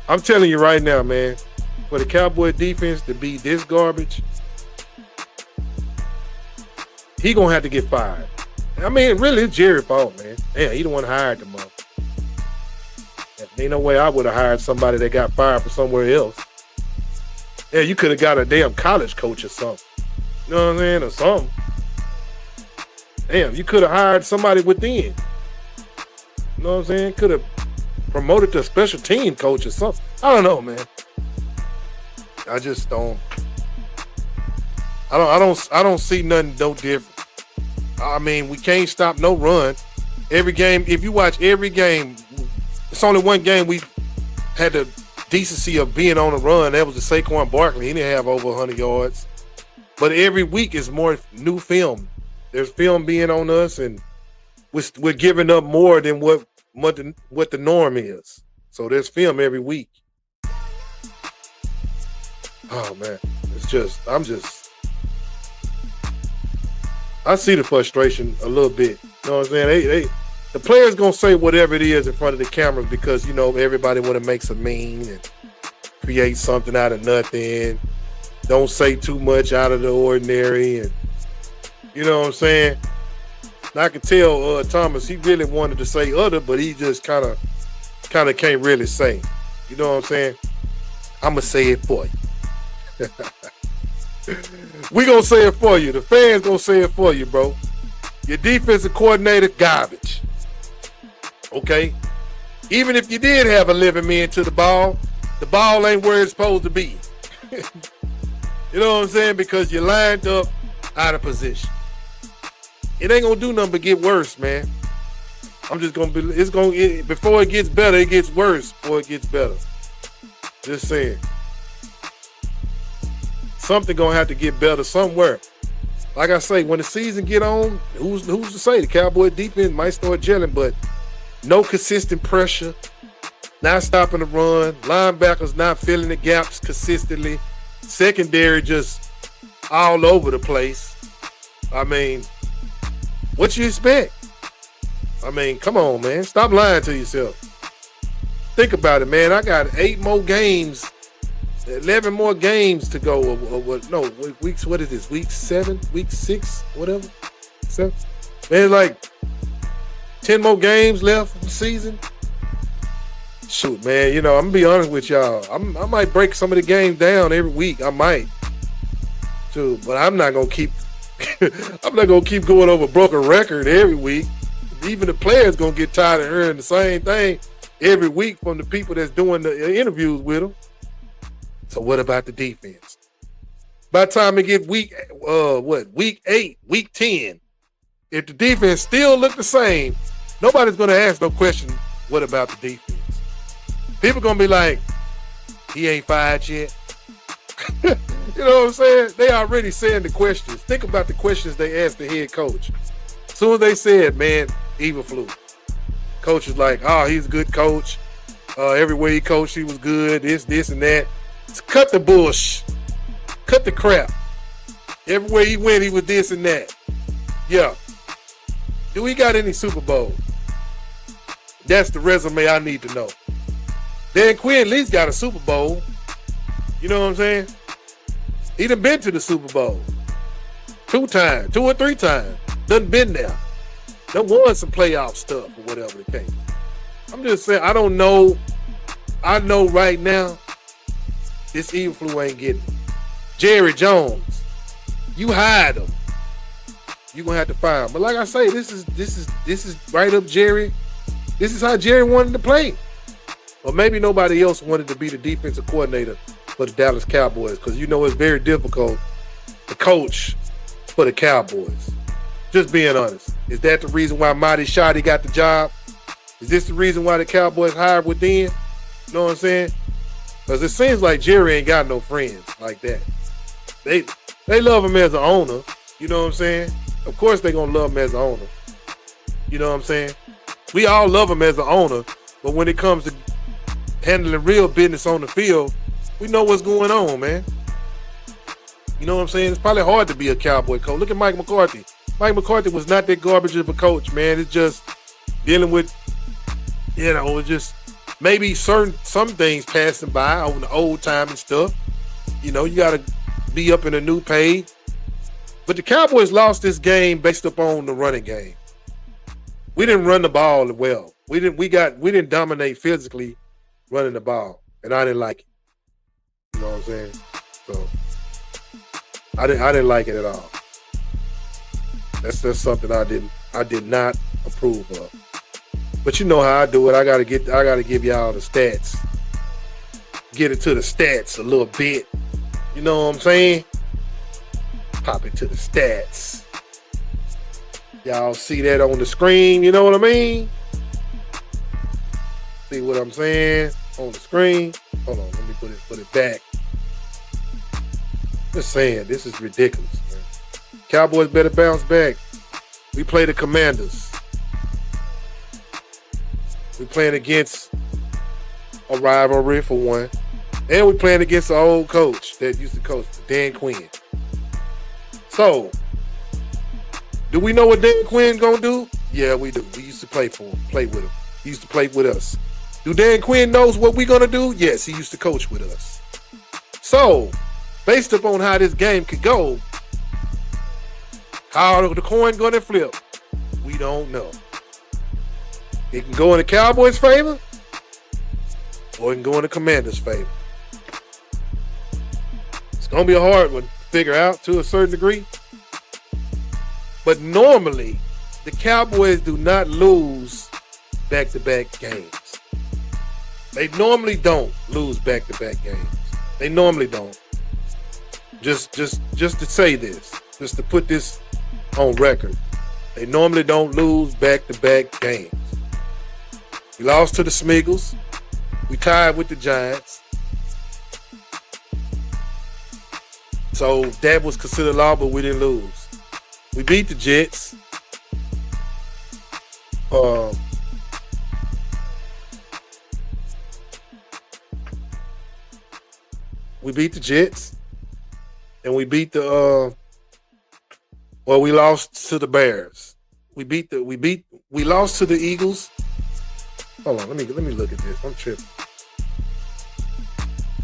I'm telling you right now, man, for the Cowboy defense to be this garbage, he gonna have to get fired. I mean, really, it's Jerry's fault, man. Yeah, he the one hired the mother. Ain't no way I would have hired somebody that got fired from somewhere else. Yeah, you could have got a damn college coach or something. You know what I'm saying? Or something. Damn, you could have hired somebody within. You know what I'm saying? Could have promoted to a special team coach or something. I don't know, man. I just don't. I don't see nothing no different. I mean, we can't stop no run. Every game, if you watch every game, it's only one game we had to decency of being on the run. That was the Saquon Barkley. He didn't have over 100 yards. But every week is more new film. There's film being on us, and we're giving up more than what the norm is. So there's film every week. Oh man, I see the frustration a little bit. You know what I'm saying? The players gonna say whatever it is in front of the cameras because everybody want to make some mean and create something out of nothing. Don't say too much out of the ordinary, and you know what I'm saying. And I can tell Thomas, he really wanted to say other, but he just kind of can't really say. You know what I'm saying? I'm gonna say it for you. We gonna say it for you. The fans gonna say it for you, bro. Your defensive coordinator, garbage. Okay? Even if you did have 11 men to the ball ain't where it's supposed to be. You know what I'm saying? Because you're lined up out of position. It ain't gonna do nothing but get worse, man. Before it gets better, it gets worse before it gets better. Just saying. Something gonna have to get better somewhere. Like I say, when the season get on, who's to say the Cowboy defense might start gelling, but no consistent pressure, not stopping the run, linebackers not filling the gaps consistently, secondary just all over the place. I mean, what you expect? I mean, come on, man. Stop lying to yourself. Think about it, man. I got 8 more games, 11 more games to go. Weeks, what is this? Week 7? Week 6? Whatever? 7? Man, like 10 more games left of the season. Shoot, man, I'm going to be honest with y'all. I might break some of the games down every week. I might. Too, but I'm not going to keep going over broken record every week. Even the players going to get tired of hearing the same thing every week from the people that's doing the interviews with them. So what about the defense? By the time we get week 8, week 10, if the defense still look the same, nobody's going to ask no question, what about the defense? People going to be like, he ain't fired yet. You know what I'm saying? They already saying the questions. Think about the questions they asked the head coach. As soon as they said, man, Eberflus. Coach was like, oh, he's a good coach. Everywhere he coached, he was good. This, and that. Just cut the bush. Cut the crap. Everywhere he went, he was this and that. Yeah. Do we got any Super Bowls? That's the resume I need to know. Dan Quinn at least got a Super Bowl. You know what I'm saying? He done been to the Super Bowl 2 or 3 times. Done been there. Done won some playoff stuff or whatever the case. I'm just saying, I don't know. I know right now, this Eberflus ain't getting it. Jerry Jones, you hired him. You're gonna have to fire him. But like I say, this is right up Jerry. This is how Jerry wanted to play. Or maybe nobody else wanted to be the defensive coordinator for the Dallas Cowboys, because it's very difficult to coach for the Cowboys. Just being honest. Is that the reason why Marty Shoddy got the job? Is this the reason why the Cowboys hired within? You know what I'm saying? Because it seems like Jerry ain't got no friends like that. They love him as an owner. You know what I'm saying? Of course they gonna love him as an owner. You know what I'm saying? We all love him as an owner, but when it comes to handling real business on the field, we know what's going on, man. You know what I'm saying? It's probably hard to be a Cowboy coach. Look at Mike McCarthy. Mike McCarthy was not that garbage of a coach, man. It's just dealing with, just maybe some things passing by on the old time and stuff. You got to be up in a new page. But the Cowboys lost this game based upon the running game. We didn't run the ball well. We didn't dominate physically running the ball, and I didn't like it. You know what I'm saying? So I didn't like it at all. That's something I did not approve of. But you know how I do it. I gotta give y'all the stats. Get it to the stats a little bit. You know what I'm saying? Pop it to the stats. Y'all see that on the screen, you know what I mean? See what I'm saying? On the screen. Hold on, let me put it back. Just saying, this is ridiculous, man. Cowboys better bounce back. We play the Commanders. We playing against a rivalry for one. And we playing against an old coach that used to coach, Dan Quinn. So, do we know what Dan Quinn gonna do? Yeah, we do. We used to play for him, play with him. He used to play with us. Do Dan Quinn knows what we gonna do? Yes, he used to coach with us. So, based upon how this game could go, how the coin gonna flip, we don't know. It can go in the Cowboys' favor, or it can go in the Commanders' favor. It's gonna be a hard one to figure out to a certain degree. But normally, the Cowboys do not lose back-to-back games. They normally don't lose back-to-back games. They normally don't. Just to say this, just to put this on record, they normally don't lose back-to-back games. We lost to the Smeagol's. We tied with the Giants. So that was considered law, but we didn't lose. We beat the Jets. We beat the Jets, and we beat the we lost to the Bears. We lost to the Eagles. Hold on, let me look at this. I'm tripping.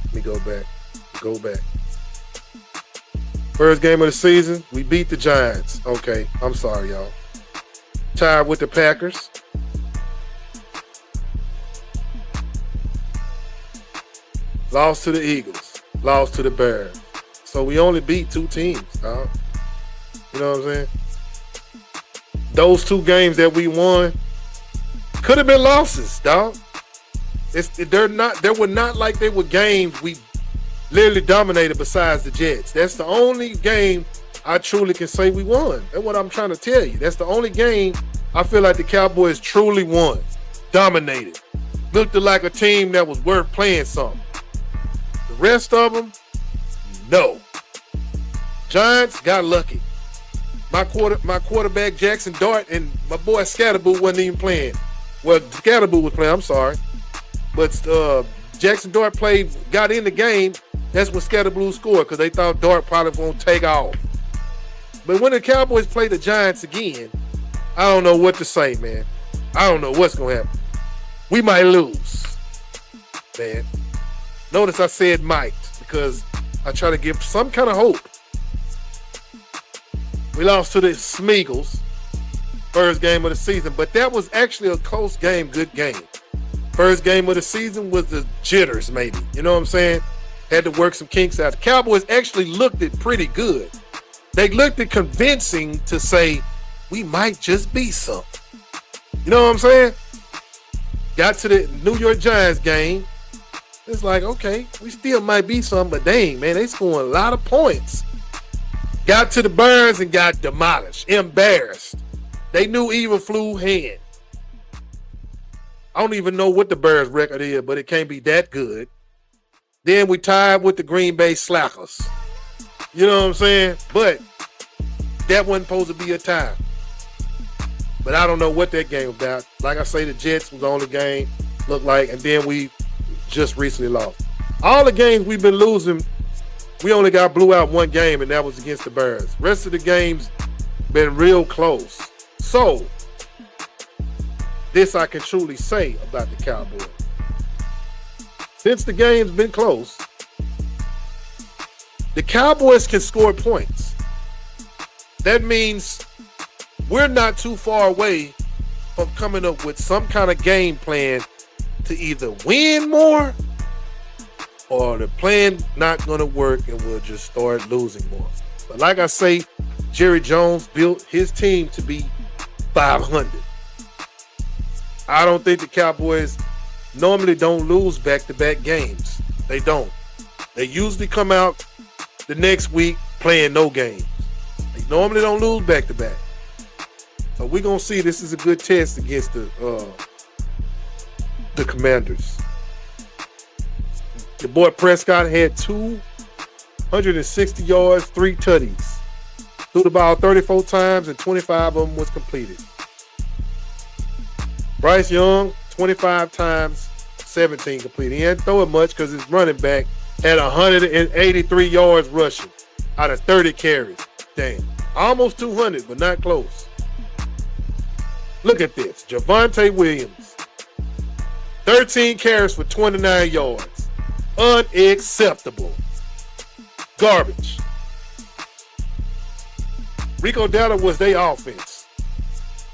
Let me go back. First game of the season, we beat the Giants. Okay, I'm sorry, y'all. Tied with the Packers. Lost to the Eagles. Lost to the Bears. So we only beat 2 teams, dog. You know what I'm saying? Those 2 games that we won could have been losses, dog. They were not like they were games we literally dominated besides the Jets. That's the only game I truly can say we won. That's what I'm trying to tell you. That's the only game I feel like the Cowboys truly won. Dominated. Looked like a team that was worth playing something. The rest of them, no. Giants got lucky. My quarterback Jackson Dart and my boy Scatterboo wasn't even playing. Well, Scatterboo was playing, I'm sorry. But Jackson Dart got in the game. That's when Scatterboo scored because they thought Dart probably won't take off. But when the Cowboys play the Giants again, I don't know what to say, man. I don't know what's going to happen. We might lose, man. Notice I said might because I try to give some kind of hope. We lost to the Smeagol's first game of the season, but that was actually a close game, good game. First game of the season was the jitters, maybe. You know what I'm saying? Had to work some kinks out. The Cowboys actually looked it pretty good. They looked it convincing to say, we might just be something. You know what I'm saying? Got to the New York Giants game. It's like, okay, we still might be something, but dang, man, they scoring a lot of points. Got to the Bears and got demolished, embarrassed. They knew even flew hand. I don't even know what the Bears record is, but it can't be that good. Then we tied with the Green Bay Slackers. You know what I'm saying? But that wasn't supposed to be a tie. But I don't know what that game was about. Like I say, the Jets was the only game, looked like, and then we just recently lost. All the games we've been losing, we only got blew out 1 game, and that was against the Bears. Rest of the games been real close. So, this I can truly say about the Cowboys. Since the game's been close, the Cowboys can score points. That means we're not too far away from coming up with some kind of game plan to either win more or the plan not going to work and we'll just start losing more. But like I say, Jerry Jones built his team to be 500. I don't think the Cowboys normally don't lose back-to-back games. They don't. They usually come out the next week playing no games. They normally don't lose back-to-back. So we're going to see. This is a good test against the Commanders. Your boy Prescott had 260 yards, 3 tutties. Threw the ball 34 times and 25 of them was completed. Bryce Young, 25 times, 17 completed. He didn't throw it much because his running back had 183 yards rushing out of 30 carries. Damn. Almost 200, but not close. Look at this. Javonte Williams, 13 carries for 29 yards. Unacceptable. Garbage. Rico Dalla was their offense.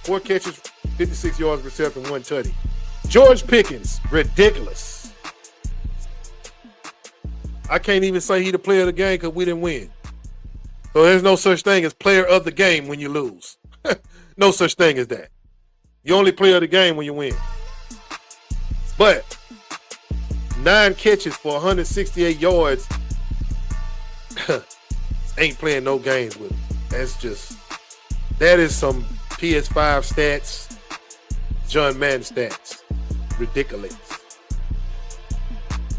4 catches, 56 yards reception, 1 tutty. George Pickens, ridiculous. I can't even say he the player of the game because we didn't win. So there's no such thing as player of the game when you lose. No such thing as that. You only player of the game when you win. But 9 catches for 168 yards ain't playing no games with him. That is some PS5 stats, John Madden stats. Ridiculous.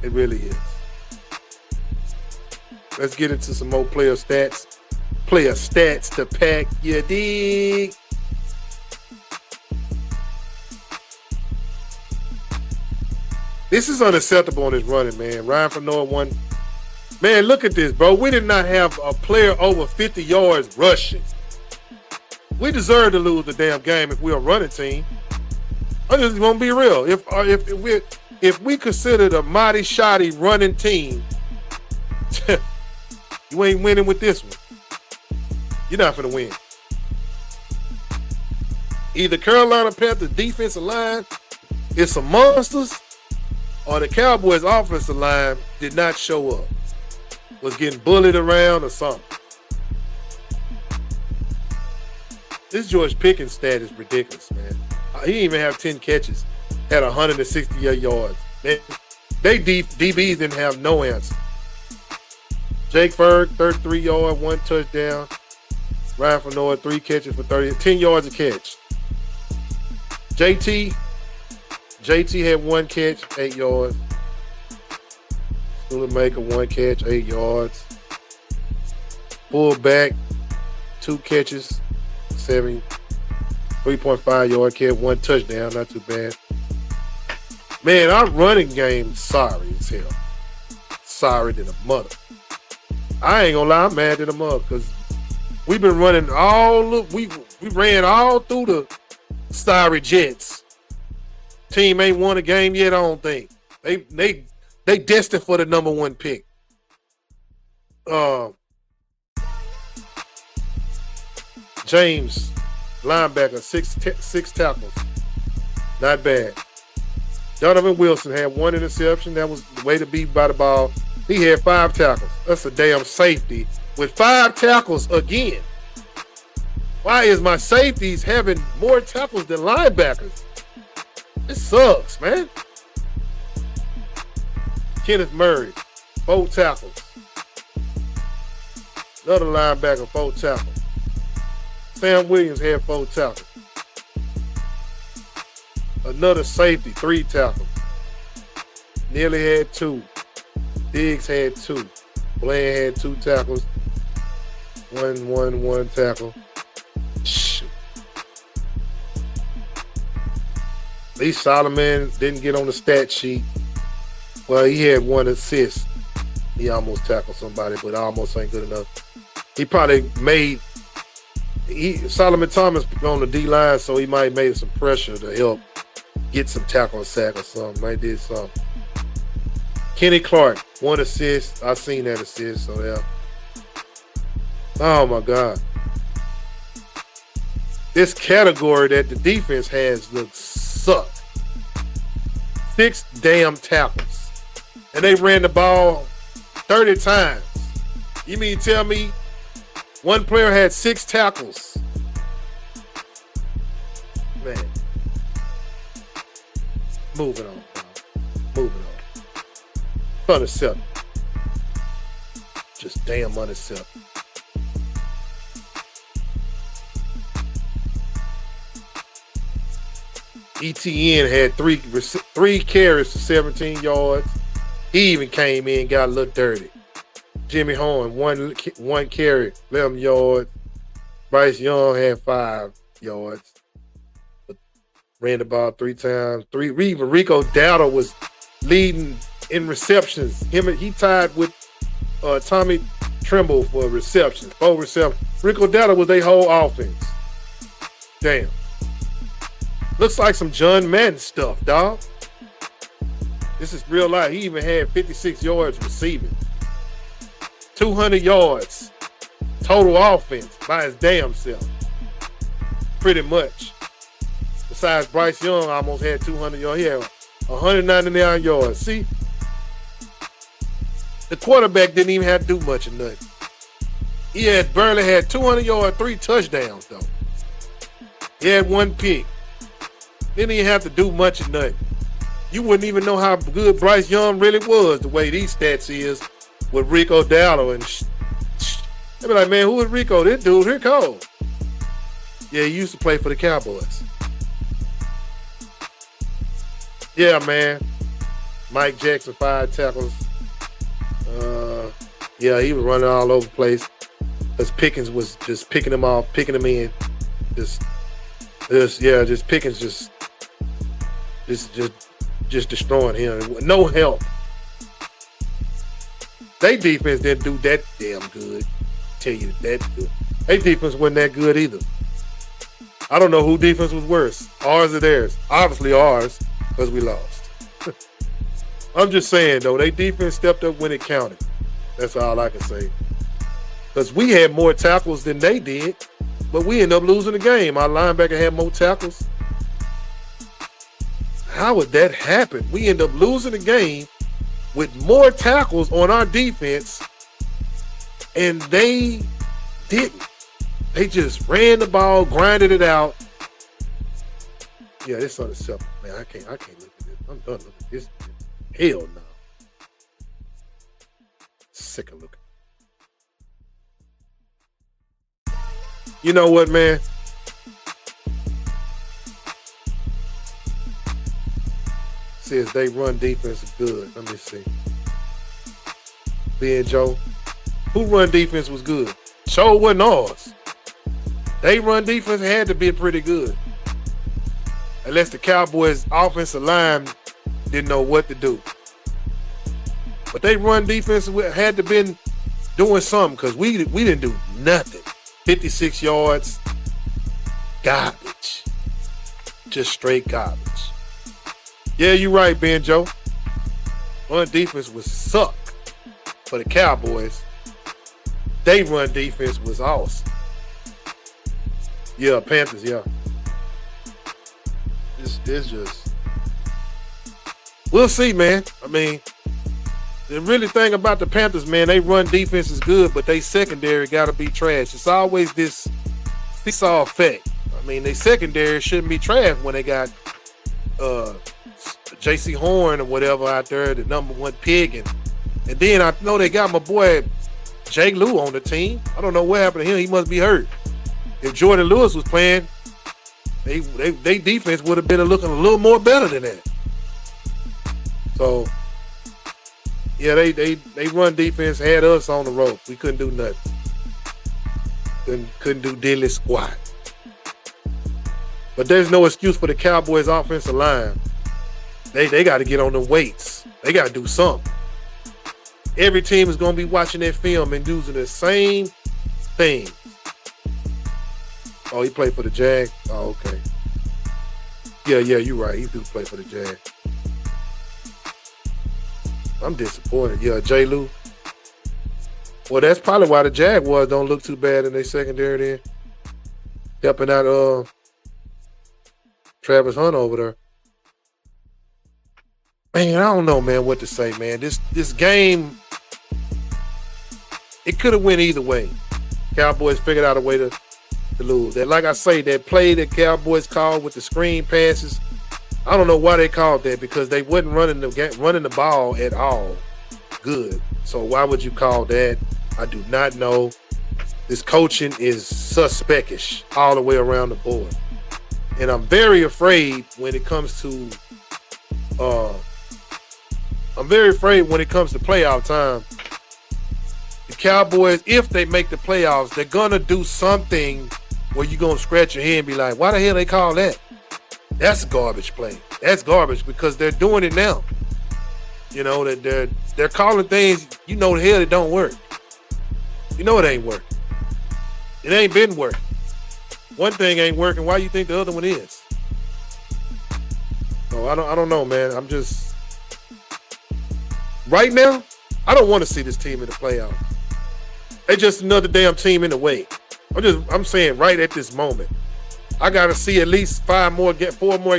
It really is. Let's get into some more player stats. Player stats to pack your dig. This is unacceptable on this running, man. Ryan Fanoa won. Man, look at this, bro. We did not have a player over 50 yards rushing. We deserve to lose the damn game if we're a running team. I just want to be real. If we considered a mighty shoddy running team, you ain't winning with this one. You're not going to win. Either Carolina Panthers defensive line is some monsters, or the Cowboys offensive line did not show up. Was getting bullied around or something. This George Pickens stat is ridiculous, man. He didn't even have 10 catches. Had 168 yards. They DBs didn't have no answer. Jake Ferg, 33 yards, 1 touchdown. Ryan Fanoa, 3 catches for 10 yards a catch. JT had 1 catch, 8 yards. Maker, 1 catch, 8 yards. Fullback, 2 catches, 3.5 yard catch, 1 touchdown, not too bad. Man, our running game sorry as hell. Sorry than a mother. I ain't gonna lie, I'm mad than a mother because we've been running we ran all through the sorry Jets. Team ain't won a game yet, I don't think. They destined for the number 1 pick. James, linebacker, six tackles. Not bad. Donovan Wilson had 1 interception. That was the way to be by the ball. He had 5 tackles. That's a damn safety with 5 tackles again. Why is my safeties having more tackles than linebackers? It sucks, man. Kenneth Murray, 4 tackles. Another linebacker, 4 tackles. Sam Williams had 4 tackles. Another safety, 3 tackles. Nearly had 2. Diggs had 2. Bland had 2 tackles. One tackle. Shoot. Lee Solomon didn't get on the stat sheet. Well, he had 1 assist. He almost tackled somebody, but almost ain't good enough. He probably Solomon Thomas on the D-line, so he might have made some pressure to help get some tackle and sack or something. Might did something. Kenny Clark, 1 assist. I seen that assist, so yeah. Oh my God. This category that the defense has looks suck. 6 damn tackles. And they ran the ball 30 times. You mean tell me one player had 6 tackles? Man. Moving on. Moving on. Unacceptable. Just damn unacceptable. ETN had 3 carries for 17 yards. He even came in and got a little dirty. Jimmy Horn, one carry, 11 yards. Bryce Young had 5 yards. Ran the ball 3 times. Even Rico Dowdle was leading in receptions. He tied with Tommy Trimble for receptions, 4 receptions. Rico Dowdle was their whole offense. Damn. Looks like some John Madden stuff, dog. This is real life. He even had 56 yards receiving. 200 yards total offense by his damn self. Pretty much. Besides, Bryce Young almost had 200 yards. He had 199 yards. See? The quarterback didn't even have to do much of nothing. He barely had 200 yards, 3 touchdowns, though. He had 1 pick. Didn't even have to do much of nothing. You wouldn't even know how good Bryce Young really was the way these stats is with Rico Dowdle. And they'd be like, man, who is Rico? This dude here cold. Yeah, he used to play for the Cowboys. Yeah, man. Mike Jackson, 5 tackles. Yeah, he was running all over the place. Because Pickens was just picking him off, picking him in. Just Pickens just destroying him. No help. They defense didn't do that damn good. Tell you that good. They defense wasn't that good either. I don't know who defense was worse, ours or theirs. Obviously ours, because we lost. I'm just saying though, they defense stepped up when it counted. That's all I can say. Because we had more tackles than they did, but we ended up losing the game. Our linebacker had more tackles. How would that happen? We end up losing the game with more tackles on our defense, and they didn't. They just ran the ball, grinded it out. Yeah, this unacceptable, man. I can't look at this. I'm done looking at this. Hell no. Sick of looking. You know what, man? Says they run defense is good. Let me see. Ben Joe. Who run defense was good? Sure wasn't ours. They run defense had to be pretty good. Unless the Cowboys offensive line didn't know what to do. But they run defense had to been doing something because we didn't do nothing. 56 yards. Garbage. Just straight garbage. Yeah, you're right, Ben Joe. Run defense was suck for the Cowboys. They run defense was awesome. Yeah, Panthers, yeah. This just... We'll see, man. I mean, the really thing about the Panthers, man, they run defense is good, but they secondary got to be trash. It's always this seesaw effect. I mean, they secondary shouldn't be trash when they got J.C. Horn or whatever out there, the number 1 pick. And then I know they got my boy Jake Lou on the team. I don't know what happened to him. He must be hurt. If Jordan Lewis was playing, they defense would have been looking a little more better than that. So, yeah, they run defense, had us on the rope. We couldn't do nothing. Couldn't do diddly squat. But there's no excuse for the Cowboys offensive line. They got to get on the weights. They got to do something. Every team is going to be watching that film and using the same thing. Oh, he played for the Jag? Oh, okay. Yeah, you're right. He do play for the Jag. I'm disappointed. Yeah, J. Lou. Well, that's probably why the Jaguars don't look too bad in their secondary there. Helping out Travis Hunt over there. Man, I don't know, man, what to say, man. This game, it could have went either way. Cowboys figured out a way to lose. That, like I say, that play that Cowboys called with the screen passes, I don't know why they called that, because they wasn't running the ball at all good. So why would you call that? I do not know. This coaching is suspectish all the way around the board. And I'm very afraid when it comes to I'm very afraid when it comes to playoff time, the Cowboys, if they make the playoffs, they're going to do something where you're going to scratch your head and be like, why the hell they call that? That's a garbage play. That's garbage because they're doing it now. You know, that they're calling things, you know the hell it don't work. You know it ain't working. It ain't been working. One thing ain't working. Why you think the other one is? So I don't know, man. I'm just right now, I don't want to see this team in the playoffs. They're just another damn team in the way. I'm saying right at this moment, I gotta see at least 4 more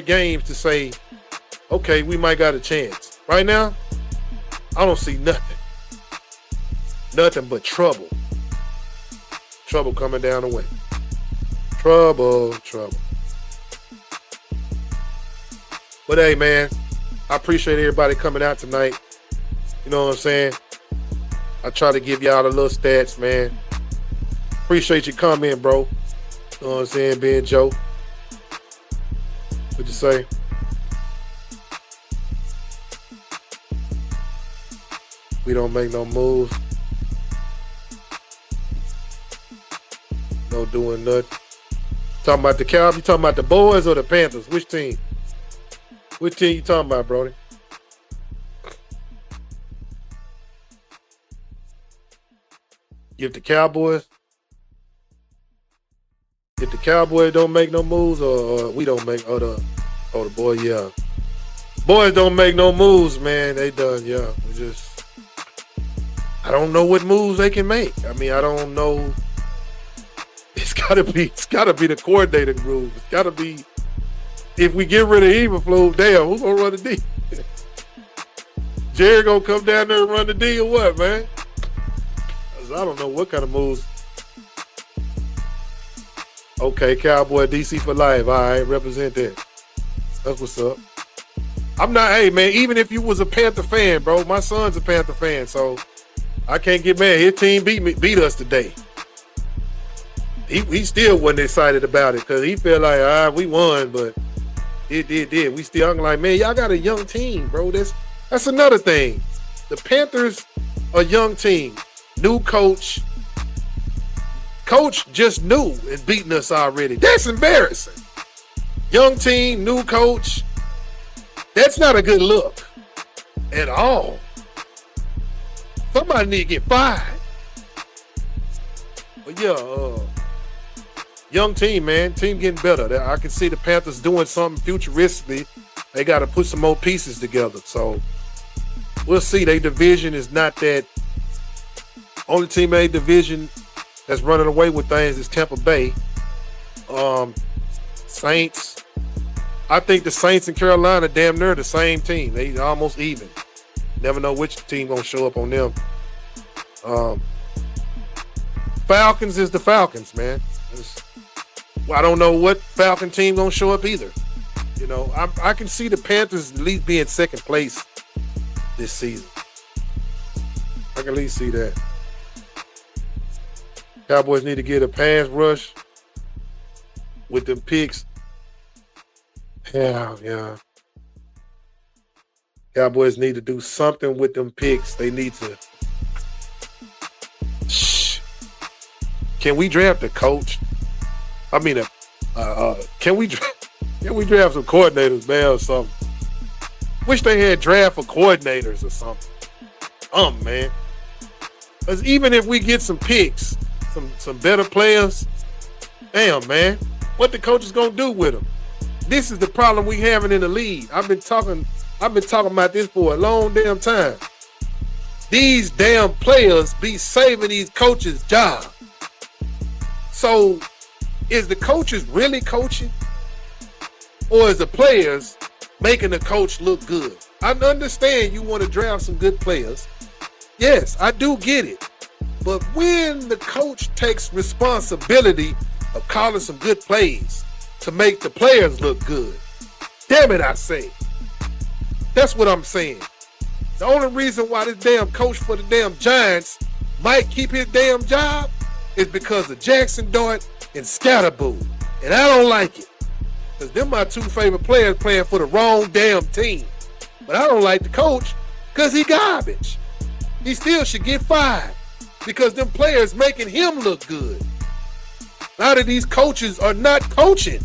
games to say, okay, we might got a chance. Right now, I don't see nothing. Nothing but trouble. Trouble coming down the way. Trouble. But hey, man, I appreciate everybody coming out tonight. You know what I'm saying? I try to give y'all the little stats, man. Appreciate your comment, bro. You know what I'm saying, Ben Joe? What'd you say? We don't make no moves. No doing nothing. Talking about the Cowboys? You talking about the Boys or the Panthers? Which team? Which team you talking about, Brody? If the Cowboys don't make no moves, or we don't make, the boys, yeah. Boys don't make no moves, man. They done, yeah. I don't know what moves they can make. I mean, I don't know. It's gotta be the coordinator groove. It's gotta be, if we get rid of Eberflus, damn, who's gonna run the D? Jerry gonna come down there and run the D or what, man? I don't know what kind of moves. Okay, Cowboy DC for life. All right, represent that. That's what's up. I'm not, hey, man, even if you was a Panther fan, bro, my son's a Panther fan, so I can't get mad. His team beat us today. He still wasn't excited about it because he felt like, we won, but it did. We still, I'm like, man, y'all got a young team, bro. That's another thing. The Panthers are a young team. New coach. Coach just new and beating us already. That's embarrassing. Young team, new coach. That's not a good look at all. Somebody need to get fired. But yeah, young team, man. Team getting better. I can see the Panthers doing something futuristically. They got to put some more pieces together. So we'll see. Their division is not that. Only team in a division that's running away with things is Tampa Bay. Saints. I think the Saints and Carolina damn near the same team. They almost even. Never know which team gonna show up on them. Falcons is the Falcons, man. I don't know what Falcon team gonna show up either. You know, I can see the Panthers at least being second place this season. I can at least see that. Cowboys need to get a pass rush with them picks. Yeah. Cowboys need to do something with them picks. They need to. Can we draft a coach? I mean, can we draft some coordinators, man, or something? Wish they had draft for coordinators or something. Man. Because even if we get some picks, some better players, damn, man, what the coach is gonna do with them? This is the problem we having in the league. I've been talking about this for a long damn time. These damn players be saving these coaches' job. So, is the coaches really coaching, or is the players making the coach look good? I understand you want to draft some good players. Yes, I do get it. But when the coach takes responsibility of calling some good plays to make the players look good, damn it, I say. That's what I'm saying. The only reason why this damn coach for the damn Giants might keep his damn job is because of Jackson Dart and Scatterboo. And I don't like it. Because they're my two favorite players playing for the wrong damn team. But I don't like the coach Because he garbage. He still should get fired because them players making him look good. A lot of these coaches are not coaching.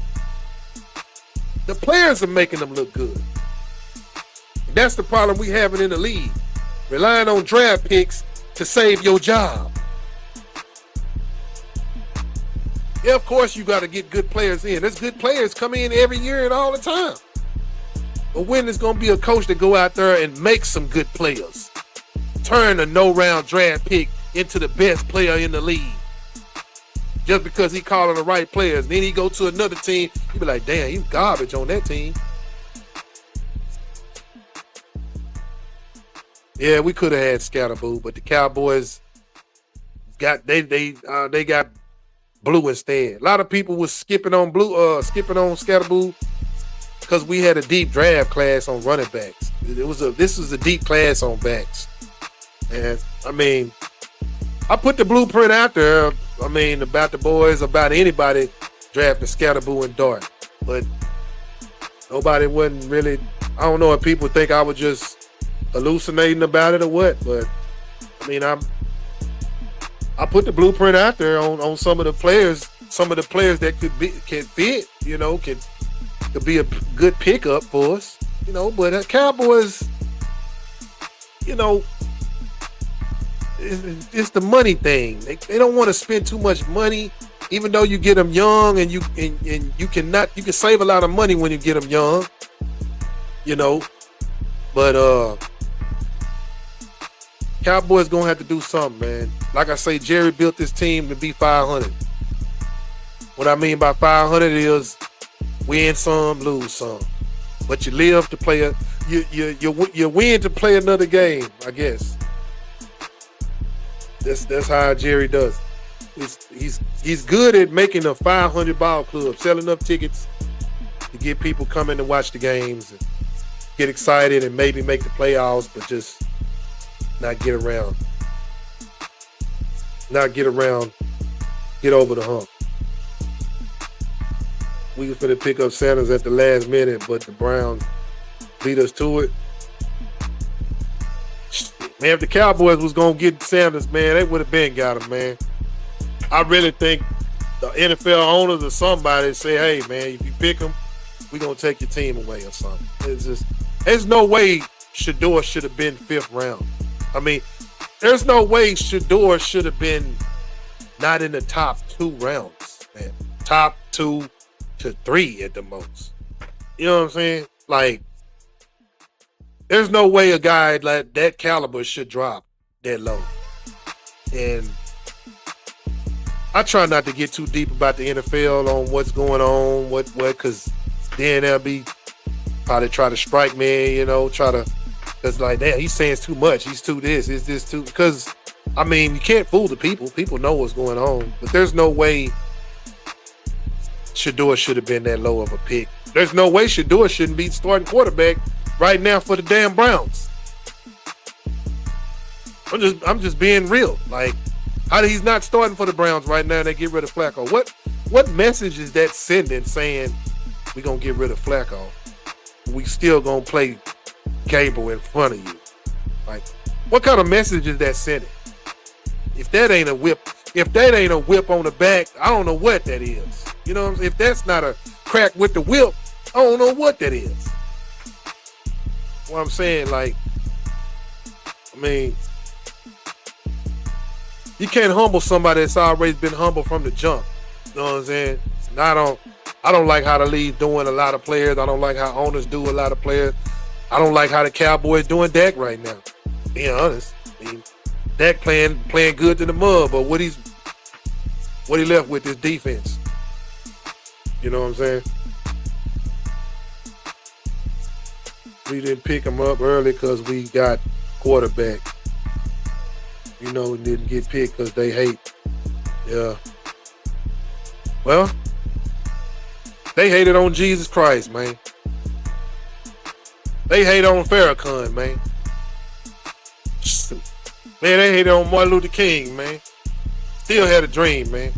The players are making them look good. That's the problem we having in the league. Relying on draft picks to save your job. Yeah, of course you got to get good players in. There's good players come in every year and all the time. But when is going to be a coach that go out there and make some good players? Turn a no-round draft pick into the best player in the league. Just because he calling the right players. Then he go to another team, he be like, damn, you garbage on that team. Yeah, we could have had Scatterboo, but the Cowboys got they got Blue instead. A lot of people was skipping on Scatterboo because we had a deep draft class on running backs. This was a deep class on backs. And I mean, I put the blueprint out there. I mean, about the boys, about anybody drafting Scatterboo and Dart, but nobody wasn't really. I don't know if people think I was just hallucinating about it or what, but I mean, I put the blueprint out there on some of the players that can fit, you know, could be a good pickup for us, you know. But Cowboys, you know, it's the money thing. They don't want to spend too much money, even though you get them young and you can save a lot of money when you get them young, you know. But Cowboys gonna have to do something, man. Like I say, Jerry built this team to be 500. What I mean by 500 is win some, lose some, but you live to play you win to play another game. I guess that's how Jerry does. He's good at making a 500 ball club, selling enough tickets to get people coming to watch the games and get excited and maybe make the playoffs, but just not get over the hump. We was finna pick up Sanders at the last minute, but the Browns beat us to it. Man, if the Cowboys was gonna get Sanders, man, they would have been got him, man. I really think the NFL owners or somebody say, hey, man, if you pick him, we gonna take your team away or something. There's no way Shedeur should have been 5th round. I mean, there's no way Shedeur should have been not in the top 2 rounds, man. Top 2 to 3 at the most. You know what I'm saying? Like, there's no way a guy like that caliber should drop that low. And I try not to get too deep about the NFL on what's going on, what, because then they'll be probably try to strike me, you know, because like, damn, he's saying it's too much. He's too this, is this too, because, I mean, you can't fool the people. People know what's going on, but there's no way Shedeur should have been that low of a pick. There's no way Shedeur shouldn't be starting quarterback right now for the damn Browns. I'm just being real. Like, how he's not starting for the Browns right now and they get rid of Flacco? What message is that sending saying we're gonna get rid of Flacco? We still gonna play Gable in front of you. Like, what kind of message is that sending? If that ain't a whip on the back, I don't know what that is. You know what I'm saying? If that's not a crack with the whip, I don't know what that is. What I'm saying, like, I mean, you can't humble somebody that's already been humble from the jump. You know what I'm saying? And I don't like how the league doing a lot of players. I don't like how owners do a lot of players. I don't like how the Cowboys doing Dak right now. Being honest, I mean, Dak playing good to the mud, but what he left with is defense. You know what I'm saying? We didn't pick him up early because we got quarterback. You know, didn't get picked because they hate. Yeah. Well, they hated on Jesus Christ, man. They hate on Farrakhan, man. Man, they hated on Martin Luther King, man. Still had a dream, man.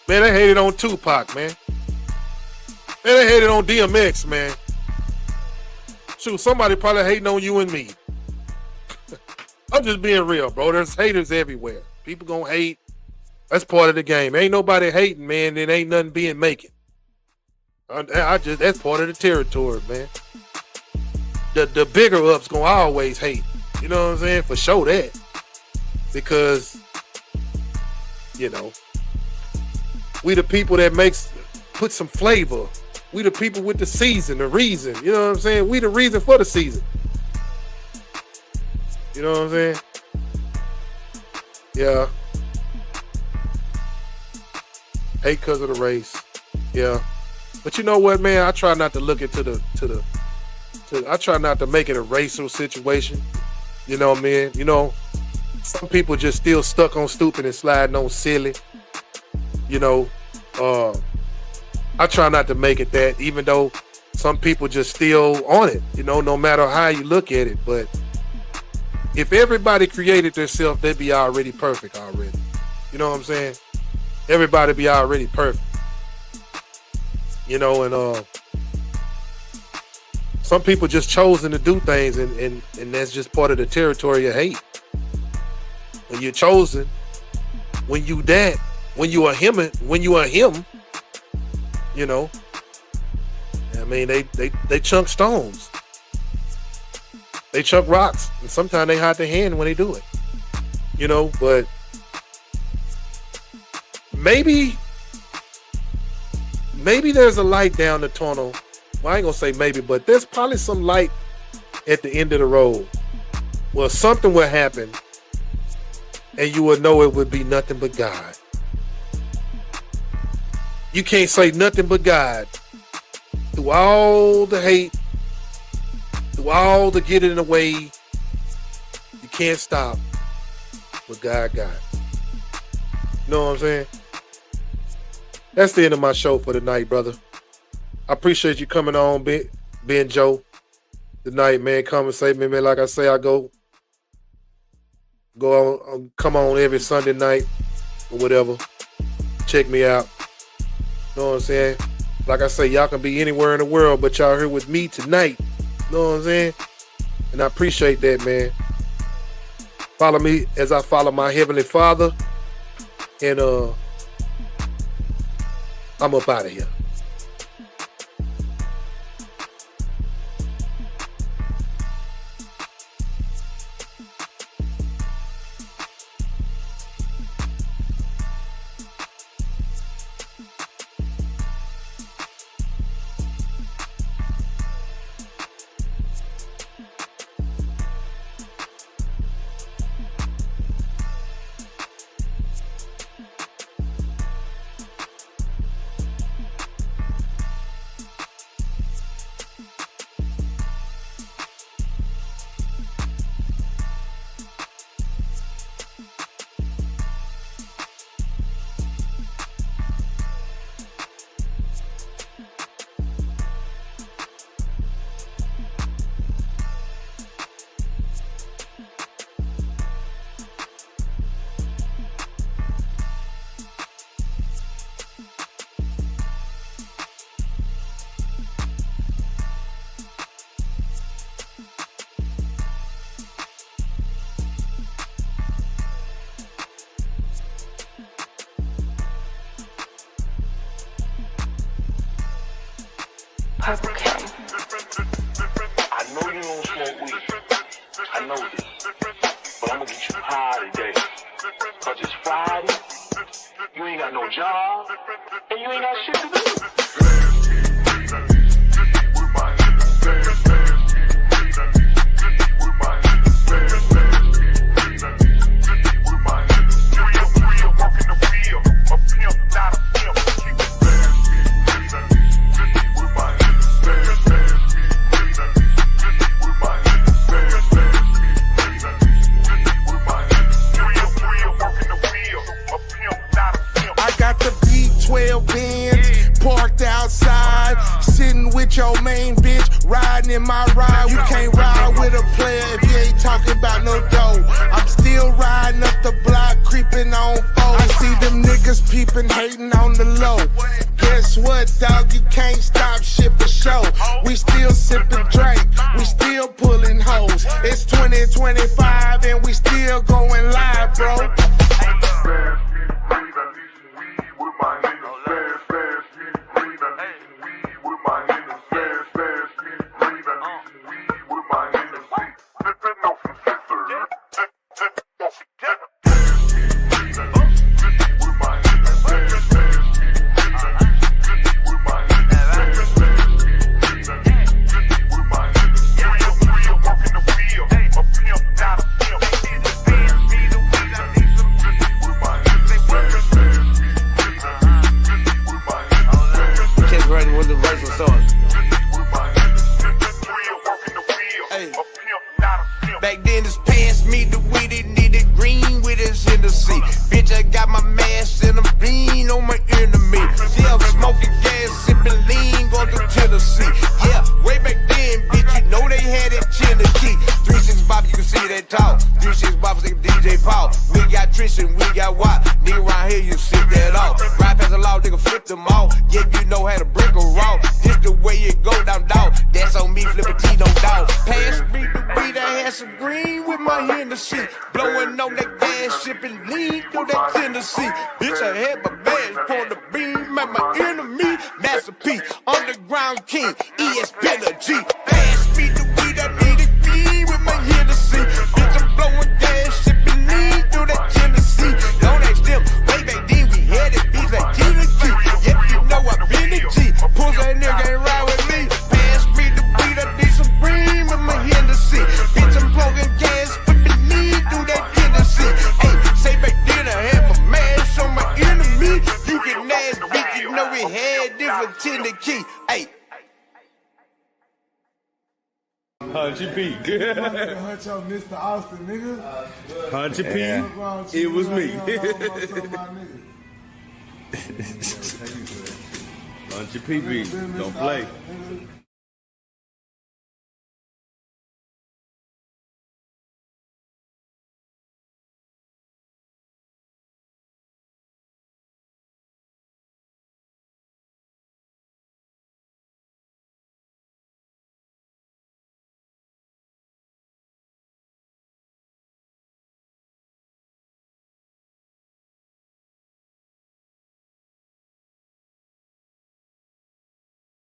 Man, they hated on Tupac, man. Man, they hated on DMX, man. Shoot, somebody probably hating on you and me. I'm just being real, bro. There's haters everywhere. People gonna hate. That's part of the game. Ain't nobody hating, man. Then ain't nothing being making. That's part of the territory, man. The bigger ups gonna always hate. You know what I'm saying? For sure that. Because, you know, we the people that put some flavor. We the people with the season, the reason. You know what I'm saying? We the reason for the season. You know what I'm saying? Yeah. Hate because of the race. Yeah. But you know what, man? I try not to look into I try not to make it a racial situation. You know what I mean? You know, some people just still stuck on stupid and sliding on silly. You know, I try not to make it that, even though some people just still on it, you know, no matter how you look at it. But if everybody created themselves, they'd be already perfect already. You know what I'm saying? Everybody be already perfect. You know, and some people just chosen to do things, and that's just part of the territory of hate. When you're chosen, when you that, when you are him, you know. I mean, they chunk stones. They chunk rocks, and sometimes they hide their hand when they do it. You know, but maybe there's a light down the tunnel. Well, I ain't gonna say maybe, but there's probably some light at the end of the road. Well, something will happen, and you will know it would be nothing but God. You can't say nothing but God through all the hate, through all the getting in the way. You can't stop what God got. You know what I'm saying? That's the end of my show for tonight, brother. I appreciate you coming on, Ben Joe, tonight, man. Come and say, man, like I say, I go on, come on every Sunday night or whatever. Check me out. You know what I'm saying? Like I say, y'all can be anywhere in the world, but y'all here with me tonight. You know what I'm saying? And I appreciate that, man. Follow me as I follow my Heavenly Father. And I'm up out of here. Okay. I know you don't smoke weed. I know this. But I'm gonna get you high today. Cause it's Friday. You ain't got no job. And you ain't got shit to do. Your main bitch riding in my ride. You can't ride with a player if you ain't talking about no dough. I'm still riding up the block, creeping on foes. I see them niggas peeping, hating on the low. Guess what, dog? You can't stop shit for show. We still sipping drink, we still pulling hoes. It's 2025 and we still going live, bro. Back then it's past me the weed, it needed green with his Hennessy. Bitch, I got my mask and a bean on my enemy. See, I'm smoking gas, sipping lean, going to Tennessee. Yeah, way back then, bitch, you know they had it Cherokee. 365, you can see that talk. 365, say DJ Paul. We got Trish and we got Watt. Nigga around here, you sit that off. Ride past the law, nigga, flip them off. Yeah, you know how to break a raw. This the way it go down, dog. That's on me, flip a T, no dog. Pass me the weed, I had some green with my Hennessy. Blowing on that gas, shipping lean through that Tennessee. Bitch, I had my bags, pour the beam at my enemy. Master P, underground king, ESPN a G. Pass me the weed, I need it clean with my Hennessy. Bitch, I'm blowing gas, shipping lean through that Tennessee. Don't ask them, way back then we had it, beats like Tennessee. Yeah, you know I've been a G. Pull that nigga and ride with me. Pass me the weed, I need some green with my Hennessy. Bitch, I'm blowing gas, whipping lean through that Tennessee. Hey, say back then I had my mask on my enemy. You can ask, bitch, you know we had different Tennessee. Hey. Hunchy P. Hunch on Mr. Austin, nigga. Hunchy P. It was me. Hunchy P. Don't play.